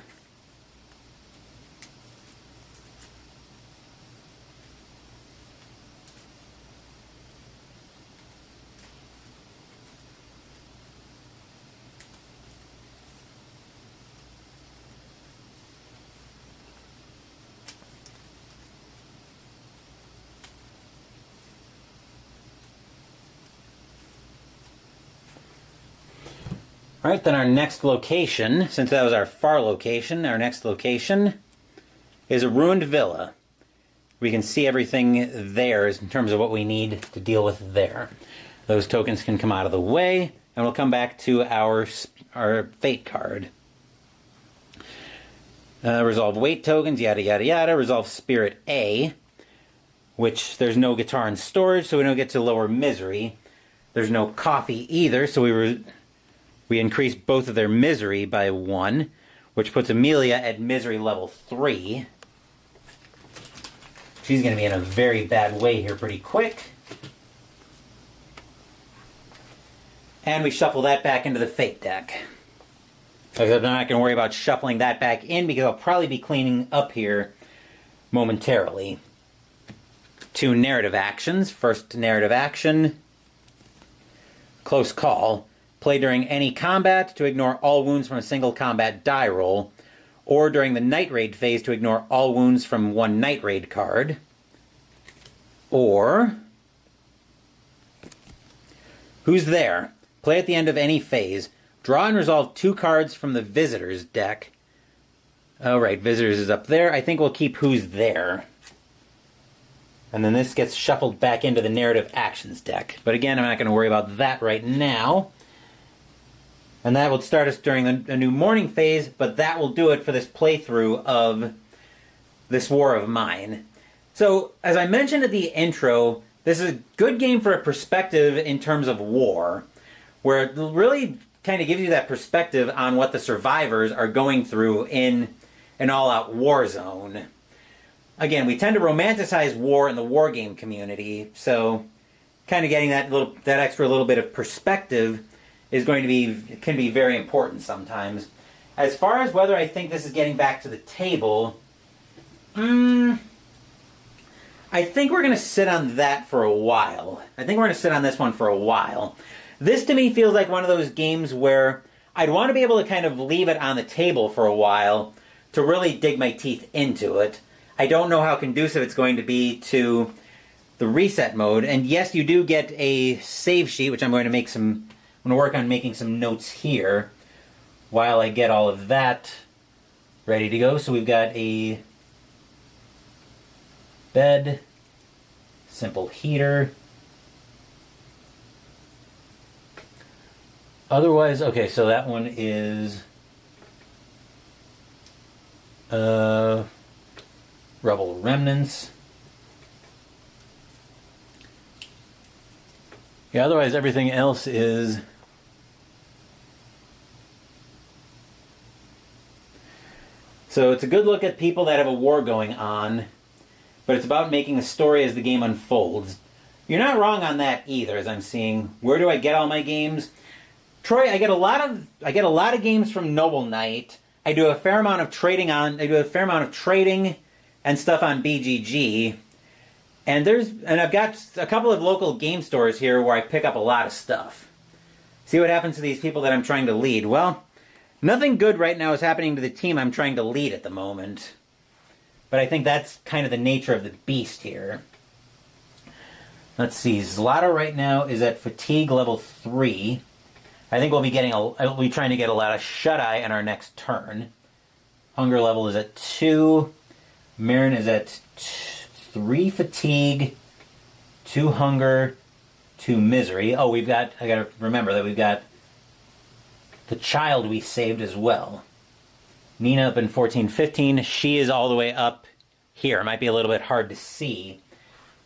All right, then our next location, since that was our far location, our next location is a ruined villa. We can see everything there in terms of what we need to deal with there. Those tokens can come out of the way, and we'll come back to our fate card. Resolve weight tokens, yada, yada, yada. Resolve spirit A, which there's no guitar in storage, so we don't get to lower misery. There's no coffee either, so we increase both of their misery by 1, which puts Amelia at misery level 3. She's going to be in a very bad way here pretty quick. And we shuffle that back into the fate deck. I'm not going to worry about shuffling that back in because I'll probably be cleaning up here momentarily. 2 narrative actions. First narrative action, Close Call. Play during any combat to ignore all wounds from a single combat die roll, or during the Night Raid phase to ignore all wounds from 1 Night Raid card. Or, Who's There? Play at the end of any phase. Draw and resolve 2 cards from the Visitors deck. Oh, right, Visitors is up there. I think we'll keep Who's There. And then this gets shuffled back into the Narrative Actions deck. But again, I'm not going to worry about that right now. And that will start us during a new morning phase, but that will do it for this playthrough of this War of Mine. So, as I mentioned at the intro, this is a good game for a perspective in terms of war, where it really kind of gives you that perspective on what the survivors are going through in an all-out war zone. Again, we tend to romanticize war in the war game community, so kind of getting that extra little bit of perspective can be very important sometimes. As far as whether I think this is getting back to the table, I think we're going to sit on that for a while. I think we're going to sit on this one for a while. This to me feels like one of those games where I'd want to be able to kind of leave it on the table for a while to really dig my teeth into it. I don't know how conducive it's going to be to the reset mode. And yes, you do get a save sheet, which I'm going to work on making some notes here while I get all of that ready to go. So we've got a bed, simple heater. Otherwise, okay, so that one is rubble remnants. Yeah, otherwise everything else is so it's a good look at people that have a war going on, but it's about making a story as the game unfolds. You're not wrong on that either, as I'm seeing. Where do I get all my games? Troy, I get a lot of games from Noble Knight. I do a fair amount of trading and stuff on BGG. And I've got a couple of local game stores here where I pick up a lot of stuff. See what happens to these people that I'm trying to lead. Well, nothing good right now is happening to the team I'm trying to lead at the moment. But I think that's kind of the nature of the beast here. Let's see. Zlata right now is at fatigue level 3. I think we'll be trying to get a lot of shut-eye on our next turn. Hunger level is at 2. Marin is at 3 fatigue, 2 hunger, 2 misery. Oh, I gotta remember that we've got the child we saved as well. Nina up in 14-15. She is all the way up here. It might be a little bit hard to see,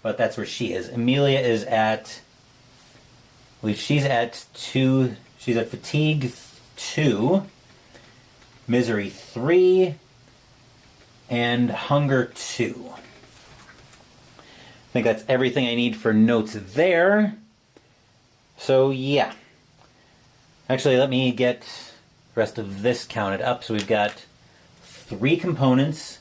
but that's where she is. Amelia is at, I believe she's at 2. She's at fatigue 2, misery 3, and hunger 2. I think that's everything I need for notes there. So yeah. Actually, let me get the rest of this counted up. So we've got 3 components.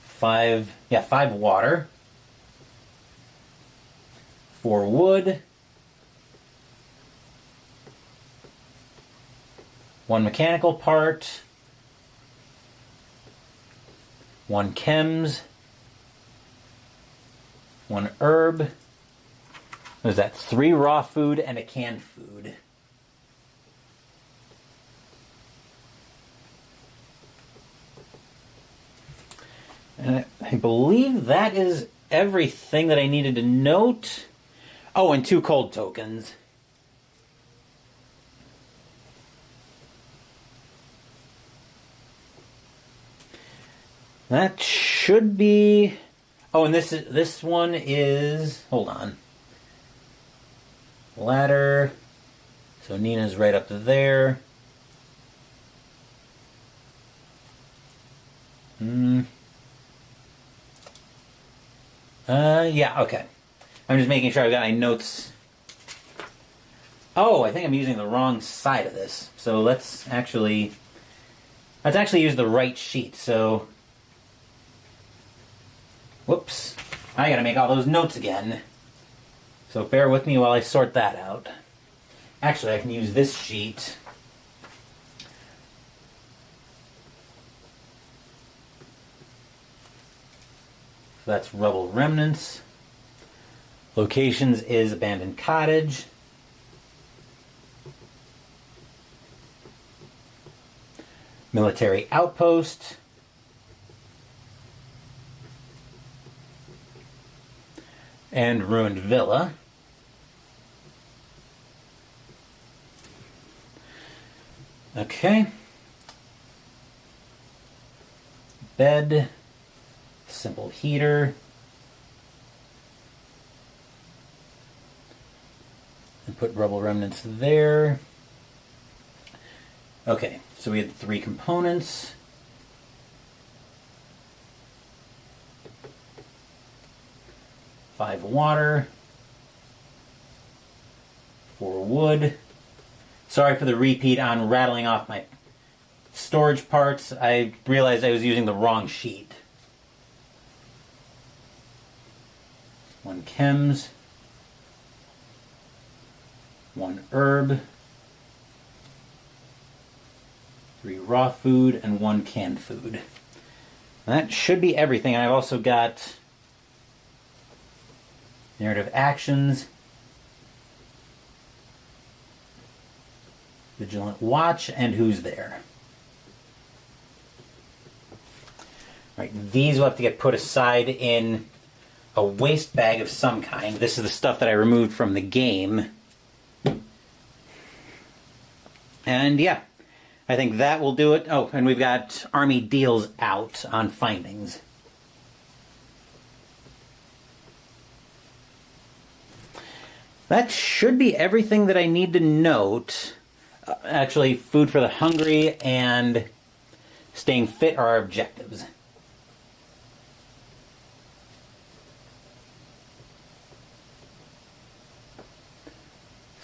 Five water. 4 wood. 1 mechanical part. 1 chems. 1 herb. What is that? 3 raw food and a canned food. And I believe that is everything that I needed to note. Oh, and 2 cold tokens. That should be... Oh, and this one is... Hold on. Ladder. So Nina's right up there. Yeah, okay. I'm just making sure I've got my notes. Oh, I think I'm using the wrong side of this. So let's actually use the right sheet. So, whoops. I gotta make all those notes again. So bear with me while I sort that out. Actually, I can use this sheet. So that's Rubble Remnants. Locations is Abandoned Cottage. Military Outpost. And Ruined Villa. Okay. Bed. Simple heater. And put Rubble Remnants there. Okay, so we had 3 components. Five water. 4 wood. Sorry for the repeat on rattling off my storage parts. I realized I was using the wrong sheet. 1 chems. 1 herb. 3 raw food and 1 canned food. That should be everything. I've also got narrative actions, vigilant watch, and who's there. Right, these will have to get put aside in a waste bag of some kind. This is the stuff that I removed from the game. And yeah, I think that will do it. Oh, and we've got Army Deals out on findings. That should be everything that I need to note. Actually, food for the hungry and staying fit are our objectives.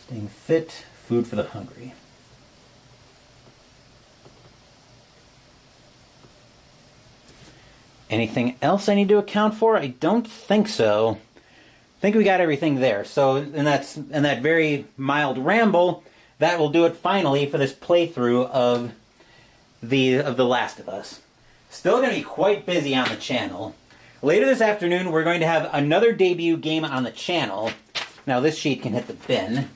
Staying fit, food for the hungry. Anything else I need to account for? I don't think so. I think we got everything there. So, and that very mild ramble, that will do it finally for this playthrough of The Last of Us. Still going to be quite busy on the channel. Later this afternoon, we're going to have another debut game on the channel. Now this sheet can hit the bin.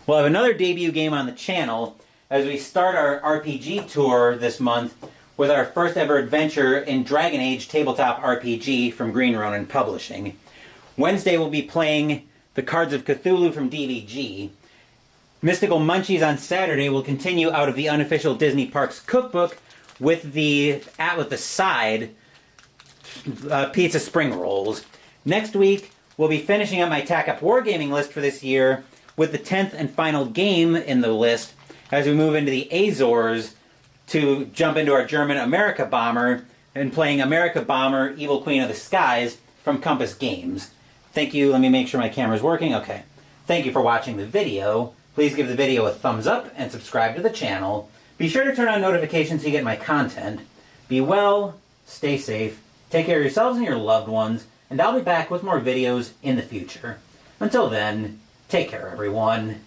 We'll have another debut game on the channel as we start our RPG tour this month with our first ever adventure in Dragon Age tabletop RPG from Green Ronin Publishing. Wednesday we'll be playing the Cards of Cthulhu from DVG. Mystical Munchies on Saturday will continue out of the unofficial Disney Parks cookbook with the side pizza spring rolls. Next week we'll be finishing up my Tack Up Wargaming list for this year with the 10th and final game in the list as we move into the Azores to jump into our German America Bomber and playing America Bomber Evil Queen of the Skies from Compass Games. Thank you. Let me make sure my camera's working. Okay. Thank you for watching the video. Please give the video a thumbs up and subscribe to the channel. Be sure to turn on notifications so you get my content. Be well, stay safe, take care of yourselves and your loved ones, and I'll be back with more videos in the future. Until then, take care, everyone.